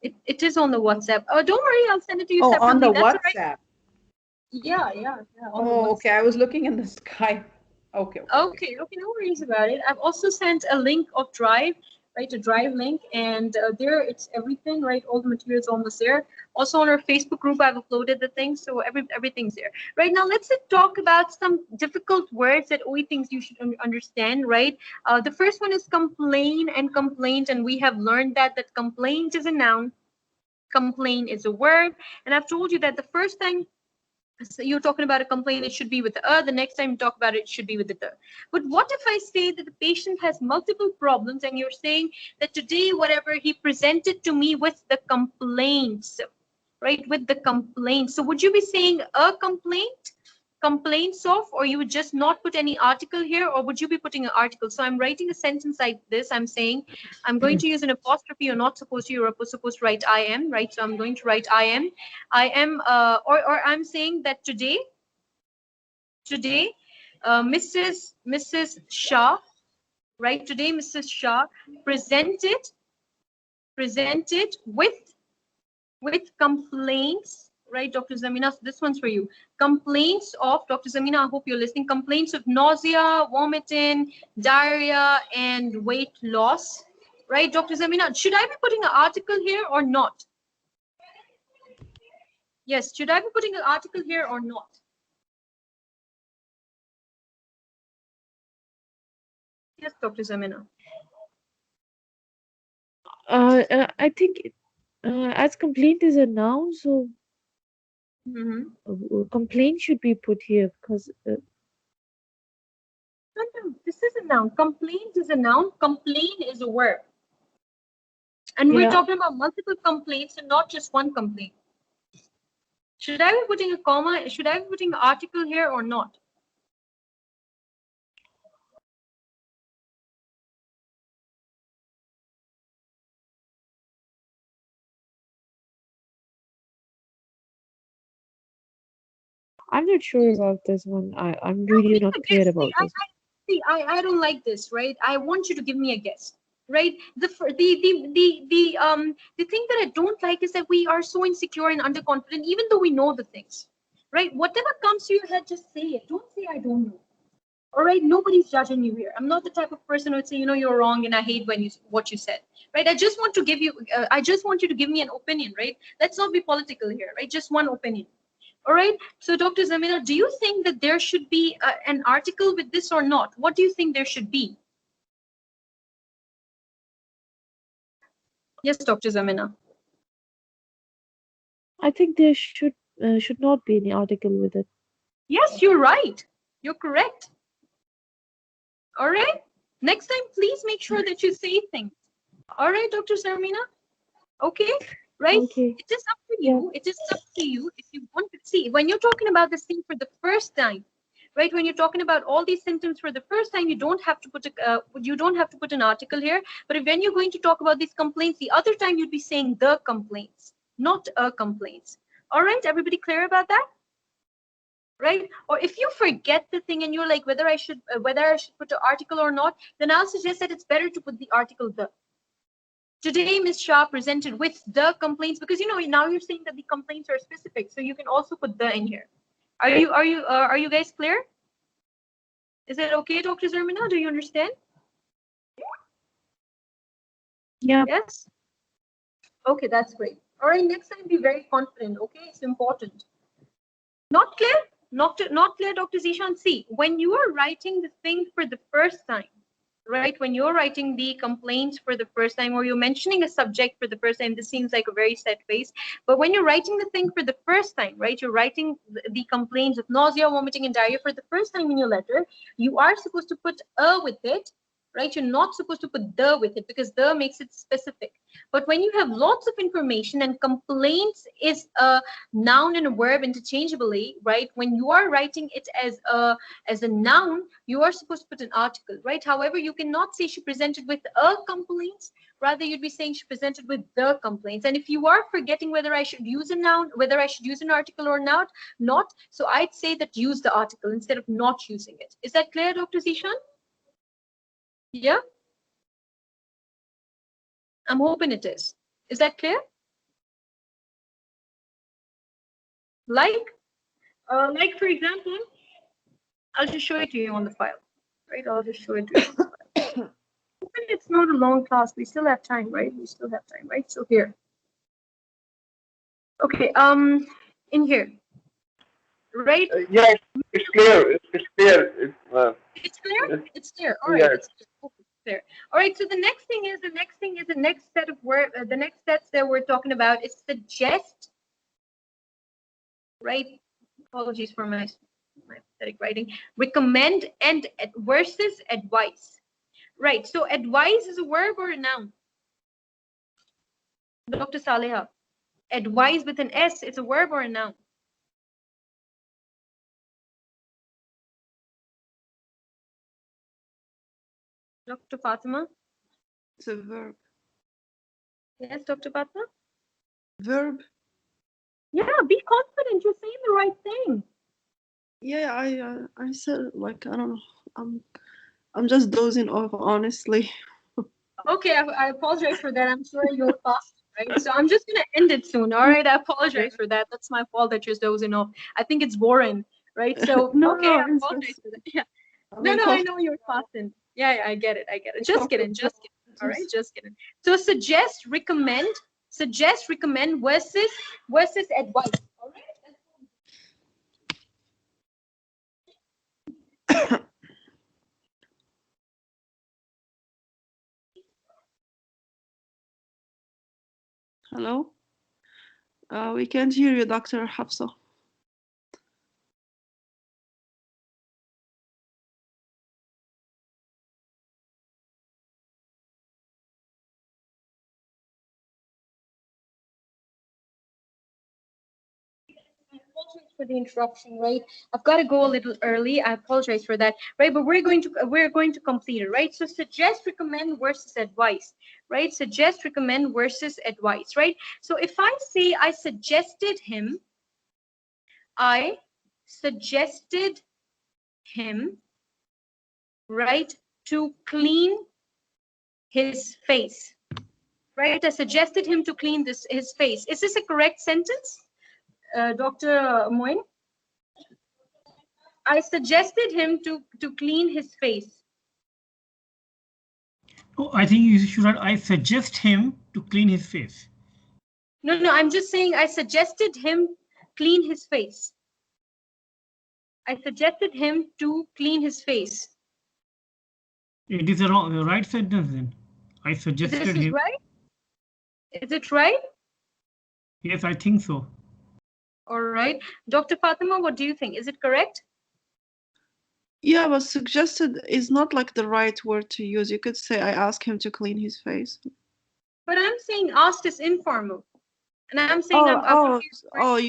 It is on the WhatsApp. Don't worry, I'll send it to you Oh, separately. on the That's all right. WhatsApp. Yeah. On the Oh, okay. WhatsApp. I was looking in the Skype. Okay. Okay, no worries about it. I've also sent a link of Drive, right? A Drive link, and there it's everything, right? All the materials almost there. Also on our Facebook group, I've uploaded the things, so everything's there. Right now, let's talk about some difficult words that OE thinks you should understand, right? The first one is complain and complaint, and we have learned that complaint is a noun, complain is a verb, and I've told you that the first time so you're talking about a complaint, it should be with the the next time you talk about it, it should be with the. But what if I say that the patient has multiple problems and you're saying that today, whatever he presented to me with the complaints, right? With the complaints. So would you be saying a complaint? Complaints of, or you would just not put any article here, or would you be putting an article? So I'm writing a sentence like this. I'm saying I'm going to use an apostrophe. You're not supposed to. You're supposed to write I am, right? So I'm going to write I am. I am, or I'm saying that today, Mrs. Shah, right? Today, Mrs. Shah presented with complaints, right, Dr. Zamina? So this one's for you. Complaints of, Dr. Zamina, I hope you're listening, complaints of nausea, vomiting, diarrhea, and weight loss, right, Dr. Zamina? Should I be putting an article here or not? Yes, should I be putting an article here or not? Yes, Dr. Zamina. I think as complaint is a noun, so complaint should be put here because. No, this is a noun. Complaint is a noun. Complain is a verb. And we're talking about multiple complaints and not just one complaint. Should I be putting a comma? Should I be putting an article here or not? I'm not sure about this one. I'm really not clear about this. I don't like this, right? I want you to give me a guess, right? The thing that I don't like is that we are so insecure and underconfident, even though we know the things, right? Whatever comes to your head, just say it. Don't say I don't know. All right, nobody's judging you here. I'm not the type of person who would say, you know, you're wrong and I hate when you what you said, right? I just want to give you, I just want you to give me an opinion, right? Let's not be political here, right? Just one opinion. All right. So, Dr. Zamina, do you think that there should be an article with this or not? What do you think there should be? Yes, Dr. Zamina. I think there should not be any article with it. Yes, you're right. You're correct. All right. Next time, please make sure that you say things. All right, Dr. Zarmina. Okay. Right. Okay. It is up to Yeah. you. It is up to you if you want to see. When you're talking about this thing for the first time, right? When you're talking about all these symptoms for the first time, you don't have to put an article here. But if when you're going to talk about these complaints, the other time you'd be saying the complaints, not a complaints. All right. Everybody clear about that? Right? Or if you forget the thing and you're like whether I should put the article or not, then I'll suggest that it's better to put the article the. Today, Ms. Shah presented with the complaints because now you're saying that the complaints are specific, so you can also put the in here. Are you guys clear? Is that okay, Dr. Zarmina? Do you understand? Yeah. Yes. Okay, that's great. All right, next time be very confident. Okay, it's important. Not clear? Not clear, Dr. Zishan. See, when you are writing the thing for the first time, right? When you're writing the complaints for the first time, or you're mentioning a subject for the first time, this seems like a very set face. But when you're writing the thing for the first time, right? You're writing the complaints of nausea, vomiting, and diarrhea for the first time in your letter. You are supposed to put a with it, right? You're not supposed to put the with it because the makes it specific. But when you have lots of information and complaints is a noun and a verb interchangeably, right? When you are writing it as a noun, you are supposed to put an article, right? However, you cannot say she presented with a complaints. Rather, you'd be saying she presented with the complaints. And if you are forgetting whether I should use a noun, whether I should use an article or not, so I'd say that use the article instead of not using it. Is that clear, Dr. Zishan? Yeah? I'm hoping it is. Is that clear? Like for example, I'll just show it to you on the file, right? I'll just show it to you on the file. It's not a long class. We still have time, right? We still have time, right? So here. Okay, in here, right? Yeah, it's clear. It's clear. It's clear? It's clear. All Yeah. right, it's clear. Okay, clear. All right, so the next set of words, the next sets that we're talking about is suggest, right? Apologies for my pathetic writing. Recommend and versus advice. Right, so advise is a verb or a noun? Dr. Saleha, advise with an S, it's a verb or a noun? Dr. Fatima? It's a verb. Yes, Dr. Fatima? Verb. Yeah, be confident, you're saying the right thing. Yeah, I said like I don't know. I'm just dozing off, honestly. Okay, I apologize for that. I'm sure you're fast, right? So I'm just gonna end it soon. All right, I apologize for that. That's my fault that you're dozing off. I think it's boring, right? So No, okay, I it's apologize just, for that. Yeah. I'm No, I uncomfortable. know you're fasting. Yeah, I get it. Just kidding. All right, just kidding. So suggest, recommend versus advice. All right. Hello? We can't hear you, Dr. Hafsa. Apologize for the interruption, right? I've got to go a little early. I apologize for that, right? But we're going to complete it, right? So suggest, recommend versus advice, right? Suggest, recommend versus advice, right? So if I say I suggested him right, to clean his face, right? I suggested him to clean his face. Is this a correct sentence, Dr. Moin? I suggested him to clean his face. Oh, I think you should write, I suggest him to clean his face. No, I'm just saying I suggested him clean his face. I suggested him to clean his face. It is a wrong, the right sentence then. I This suggested is him. right? Is it right? Yes, I think so. All right. Dr. Fatima, what do you think? Is it correct? Yeah, but suggested is not like the right word to use. You could say I asked him to clean his face. But I'm saying asked is informal. And I'm saying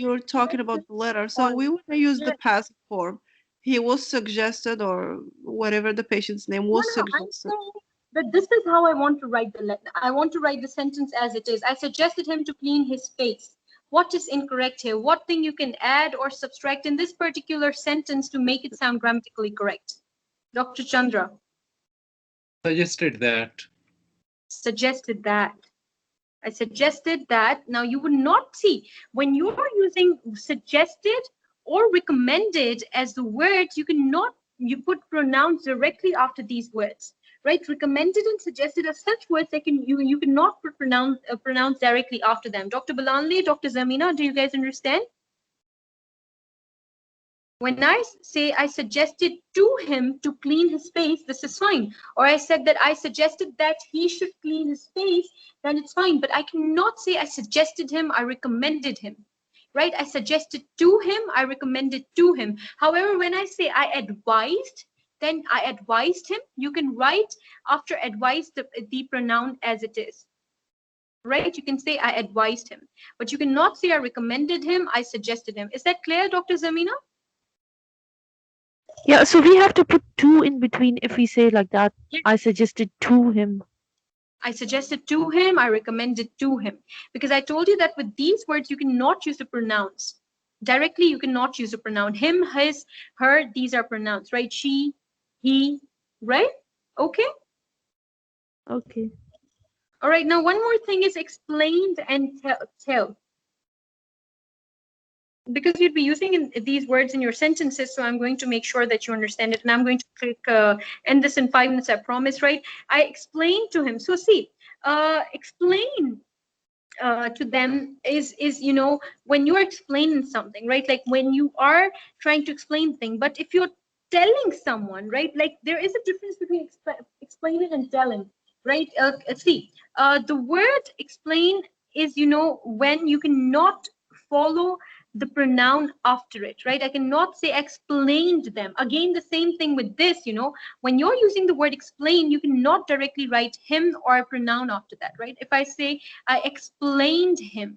You're talking about the letter. So we want to use the passive form. He was suggested, or whatever the patient's name was I'm suggested. saying that this is how I want to write the letter. I want to write the sentence as it is. I suggested him to clean his face. What is incorrect here? What thing you can add or subtract in this particular sentence to make it sound grammatically correct? Dr. Chandra. Suggested that. Suggested that. I suggested that. Now you would not see when you are using suggested or recommended as the words, you put pronouns directly after these words, right? Recommended and suggested are such words that you cannot put pronounce directly after them. Dr. Balanli, Dr. Zamina, do you guys understand? When I say I suggested to him to clean his face, this is fine. Or I said that I suggested that he should clean his face, then it's fine. But I cannot say I suggested him, I recommended him, right? I suggested to him, I recommended to him. However, when I say I advised, then I advised him. You can write after advised the pronoun as it is, right? You can say I advised him, but you cannot say I recommended him, I suggested him. Is that clear, Dr. Zamina? Yeah, so we have to put two in between if we say like that. Yes. I suggested to him. I suggested to him, I recommended to him. Because I told you that with these words, you cannot use the pronouns. Directly, you cannot use a pronoun. Him, his, her, these are pronouns, right? She, he, right? Okay? Okay. All right, now one more thing is explained and tell. Because you'd be using these words in your sentences, so I'm going to make sure that you understand it. And I'm going to click end this in 5 minutes, I promise, right? I explained to him. So see, explain to them is when you're explaining something, right? Like when you are trying to explain thing. But if you're telling someone, right, like there is a difference between explaining and telling, right? See, the word explain is when you cannot follow the pronoun after it, right? I cannot say explained them. Again, the same thing with this, when you're using the word explain, you cannot directly write him or a pronoun after that, right? If I say I explained him,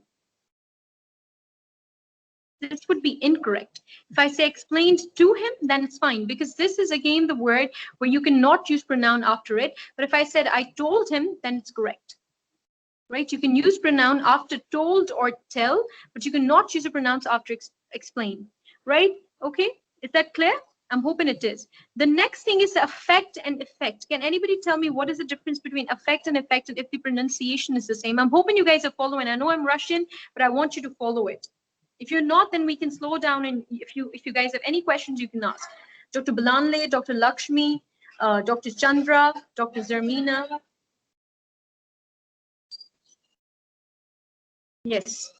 this would be incorrect. If I say explained to him, then it's fine, because this is again the word where you cannot use pronoun after it. But if I said I told him, then it's correct. Right? You can use pronoun after told or tell, but you cannot use a pronoun after explain. Right? Okay? Is that clear? I'm hoping it is. The next thing is affect and effect. Can anybody tell me what is the difference between affect and effect, and if the pronunciation is the same? I'm hoping you guys are following. I know I'm Russian, but I want you to follow it. If you're not, then we can slow down, and if you guys have any questions, you can ask. Dr. Balanle, Dr. Lakshmi, Dr. Chandra, Dr. Zarmina. Yes.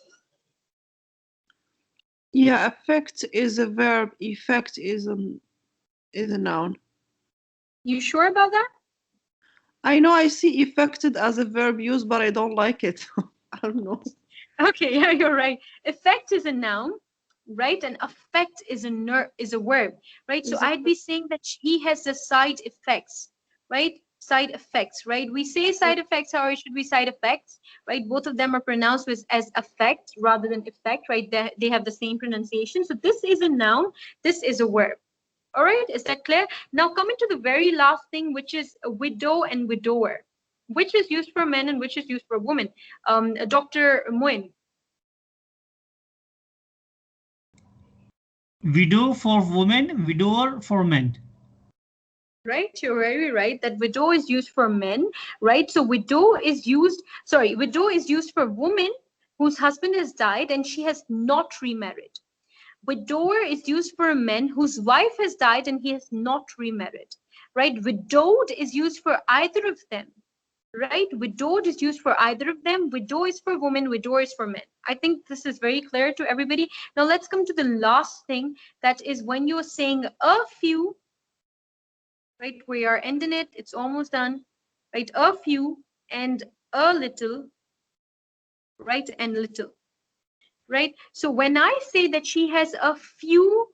Yeah, affect is a verb. Effect is a noun. You sure about that? I know I see affected as a verb used, but I don't like it. I don't know. Okay, yeah, you're right. Effect is a noun, right? And affect is a verb, right? So I'd be saying that he has the side effects, right? Side effects, right? We say side effects, how it should be side effects, right? Both of them are pronounced as affect rather than effect, right? They have the same pronunciation. So this is a noun, this is a verb. All right, is that clear? Now coming to the very last thing, which is a widow and widower, which is used for men and which is used for women. Dr. Moin. Widow for women, widower for men. Right, you're very right that widow is used for men, right? So widow is used for women whose husband has died and she has not remarried. Widower is used for a man whose wife has died and he has not remarried, right? Widowed is used for either of them, right? Widowed is used for either of them. Widow is for women, widower is for men. I think this is very clear to everybody. Now let's come to the last thing, that is when you're saying a few, right? We are ending it, it's almost done, right? A few and a little, right? And little, right? So when I say that she has a few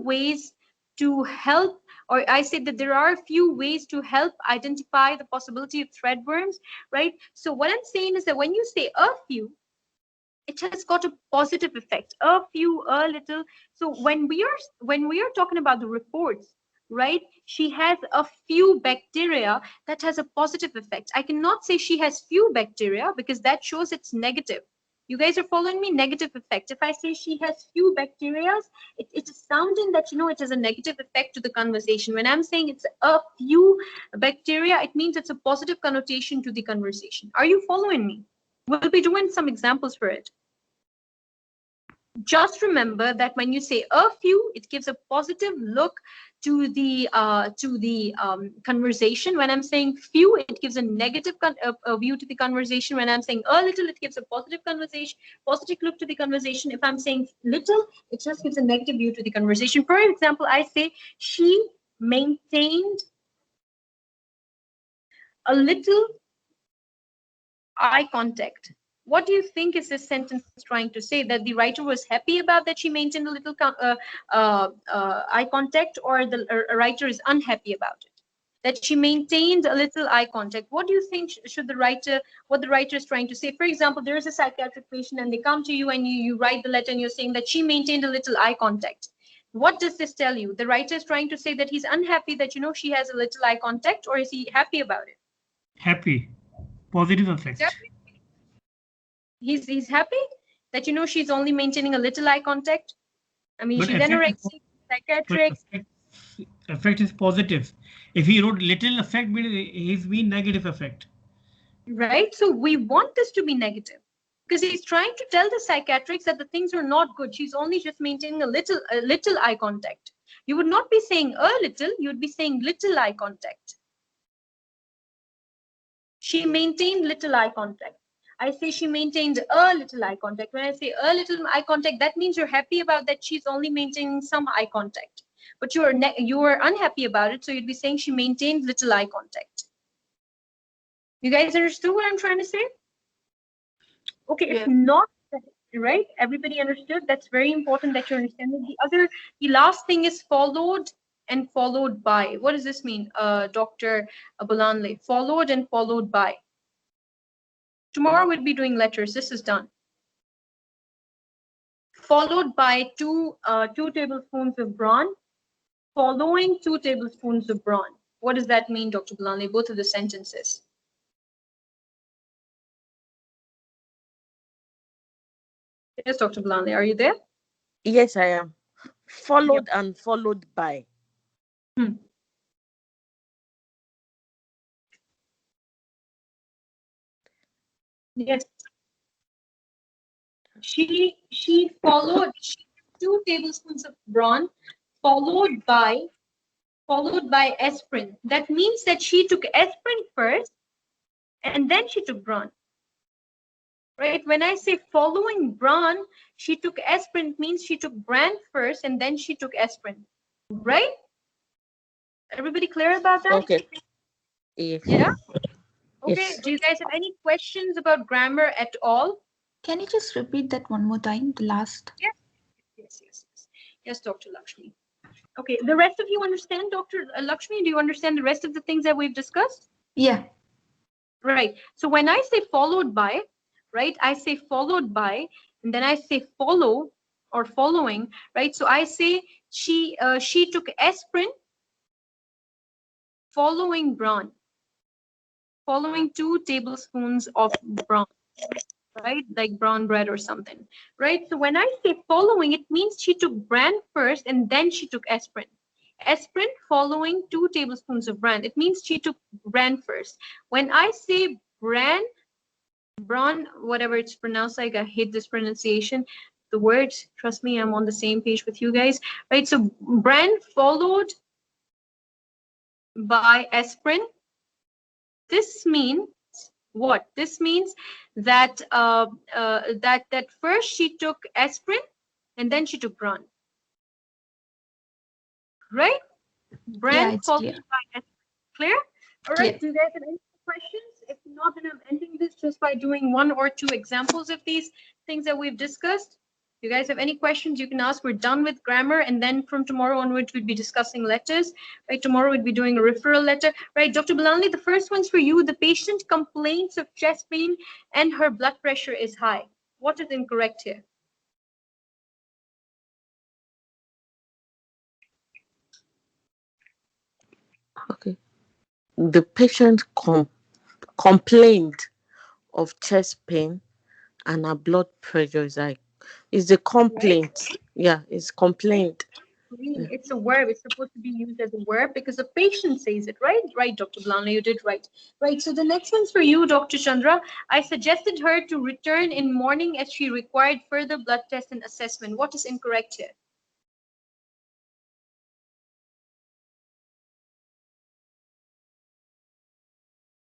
ways to help, or I said that there are a few ways to help identify the possibility of threadworms, right? So what I'm saying is that when you say a few, it has got a positive effect. A few, a little. So when we are talking about the reports, right? She has a few bacteria, that has a positive effect. I cannot say she has few bacteria because that shows it's negative. You guys are following me? Negative effect. If I say she has few bacteria, it is sounding that, you know, it has a negative effect to the conversation. When I'm saying it's a few bacteria, it means it's a positive connotation to the conversation. Are you following me? We'll be doing some examples for it. Just remember that when you say a few, it gives a positive look to the conversation. When I'm saying few, it gives a negative view to the conversation. When I'm saying a little, it gives a positive look to the conversation. If I'm saying little, it just gives a negative view to the conversation. For example, I say she maintained a little eye contact. What do you think is this sentence trying to say? That the writer was happy about that she maintained a little eye contact, or the writer is unhappy about it? That she maintained a little eye contact. What do you think what the writer is trying to say? For example, there is a psychiatric patient and they come to you and you write the letter and you're saying that she maintained a little eye contact. What does this tell you? The writer is trying to say that he's unhappy that, you know, she has a little eye contact, or is he happy about it? Happy. Positive effect. Yeah. He's happy that, you know, she's only maintaining a little eye contact. I mean, But she's anorexic, psychiatric. Effect is positive. If he wrote little effect, he's been negative effect. Right. So we want this to be negative because he's trying to tell the psychiatrics that the things are not good. She's only just maintaining a little eye contact. You would not be saying a little, you would be saying little eye contact. She maintained little eye contact. I say she maintained a little eye contact. When I say a little eye contact, that means you're happy about that she's only maintaining some eye contact. But you are unhappy about it, so you'd be saying she maintained little eye contact. You guys understood what I'm trying to say? Okay, Yes. if not, right? Everybody understood? That's very important that you understand. The last thing is followed and followed by. What does this mean, Dr. Abulanle? Followed and followed by. Tomorrow we'll be doing letters. This is done. Followed by two tablespoons of brawn. Following 2 tablespoons of brawn. What does that mean, Dr. Abulanle? Both of the sentences. Yes, Dr. Abulanle, are you there? Yes, I am. Followed and followed by. Yes. She followed 2 tablespoons of brawn, followed by aspirin. That means that she took aspirin first and then she took brawn. Right? When I say following brawn, she took aspirin, it means she took bran first and then she took aspirin. Right? Everybody clear about that? Okay. Yes. Yeah? Okay. Yes. Do you guys have any questions about grammar at all? Can you just repeat that one more time, the last? Yes, Dr. Lakshmi. Okay, the rest of you understand, Dr. Lakshmi? Do you understand the rest of the things that we've discussed? Yeah. Right. So when I say followed by, right, I say followed by, and then I say follow or following, right? So I say she took aspirin, following brawn, following 2 tablespoons of brawn, right? Like brown bread or something, right? So when I say following, it means she took bran first and then she took aspirin. Aspirin following 2 tablespoons of bran. It means she took bran first. When I say brawn, whatever it's pronounced like, I hate this pronunciation. the word. Trust me, I'm on the same page with you guys, right? So brand followed by aspirin. This means what? This means that that first she took aspirin and then she took Bran, right? Yeah, Brand it's followed clear. by aspirin. Clear? All Clear. right. Do you guys have any questions? If not, then I'm ending this just by doing one or two examples of these things that we've discussed. You guys have any questions, you can ask. We're done with grammar, and then from tomorrow onwards, we'd be discussing letters. Right, tomorrow we'd be doing a referral letter. Right, Dr. Bilalni, the first one's for you. The patient complains of chest pain and her blood pressure is high. What is incorrect here? Okay. The patient complained of chest pain and her blood pressure is high. Is the complaint? Yeah, it's complaint. Yeah. It's a verb. It's supposed to be used as a verb because the patient says it, right? Right, Dr. Blana, you did right. Right, so the next one's for you, Dr. Chandra. I suggested her to return in morning as she required further blood test and assessment. What is incorrect here?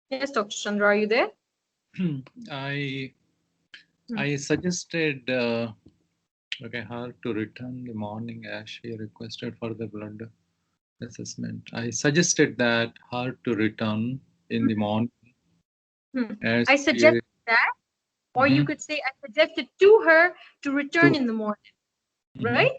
Yes, Dr. Chandra, are you there? I suggested her to return the morning as she requested for the blood assessment. I suggested that her to return in the morning as I she. suggested that, or you could say I suggested to her to return in the morning, right?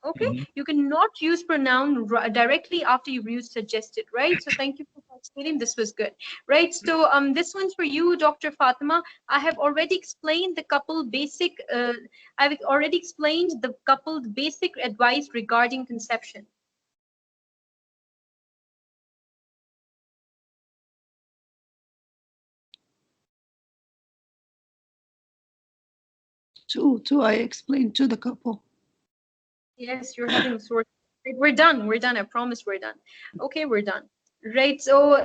Okay, you cannot use pronoun directly after you've used suggested, right? So thank you for participating. This was good, right? So this one's for you, Dr. Fatima. I have already explained the couple basic. I've already explained the coupled basic advice regarding conception. Two. I explained to the couple. Yes, you're having a sore. We're done. We're done. I promise we're done. Okay, we're done. Right. So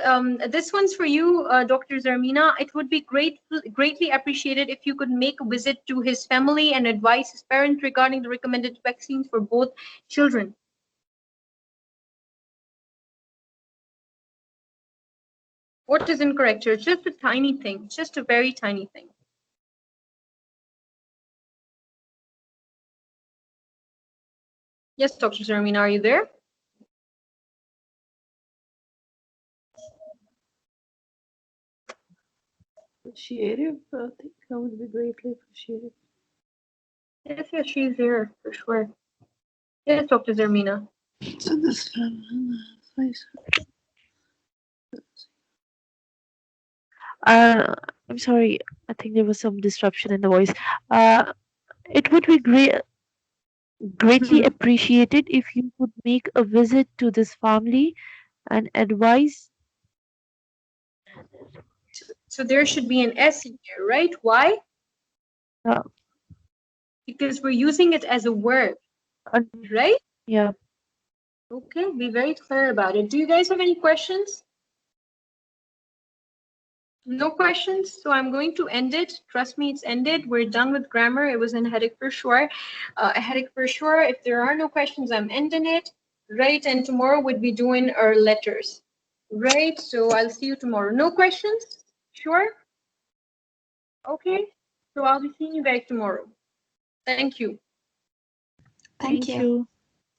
this one's for you, Dr. Zarmina. It would be greatly appreciated if you could make a visit to his family and advise his parents regarding the recommended vaccines for both children. What is incorrect here? It's just a tiny thing, just a very tiny thing. Yes, Dr. Zarmina, are you there? Appreciative. I think that would be greatly appreciated. Yes, yes, she's there for sure. Yes, Dr. Zarmina. So this face. I'm sorry. I think there was some disruption in the voice. It would be greatly appreciated if you could make a visit to this family and advise. So there should be an S in here, right? Why? Uh, Because we're using it as a verb, uh, right? yeah. Okay, be very clear about it. Do you guys have any questions? No questions, so I'm going to end it. Trust me, it's ended. We're done with grammar. It was a headache for sure. A headache for sure. If there are no questions, I'm ending it. Right, and tomorrow we'd be doing our letters. Right, so I'll see you tomorrow. No questions? Sure? Okay, so I'll be seeing you guys tomorrow. Thank you. Thank Thank you. you.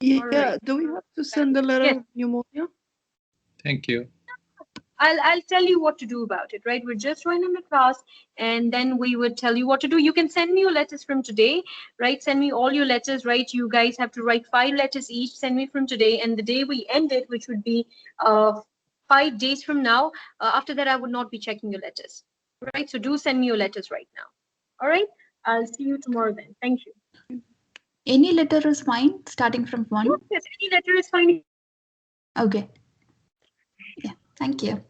Yeah. All right. Do we have to send a letter Yes. of pneumonia? Thank you. I'll tell you what to do about it, right? We're just joining the class, and then we would tell you what to do. You can send me your letters from today, right? Send me all your letters, right? You guys have to write 5 letters each. Send me from today, and the day we end it, which would be 5 days from now. After that, I would not be checking your letters, right? So do send me your letters right now. All right. I'll see you tomorrow then. Thank you. Any letter is fine, starting from 1. Yes, any letter is fine. Okay. Yeah, thank you.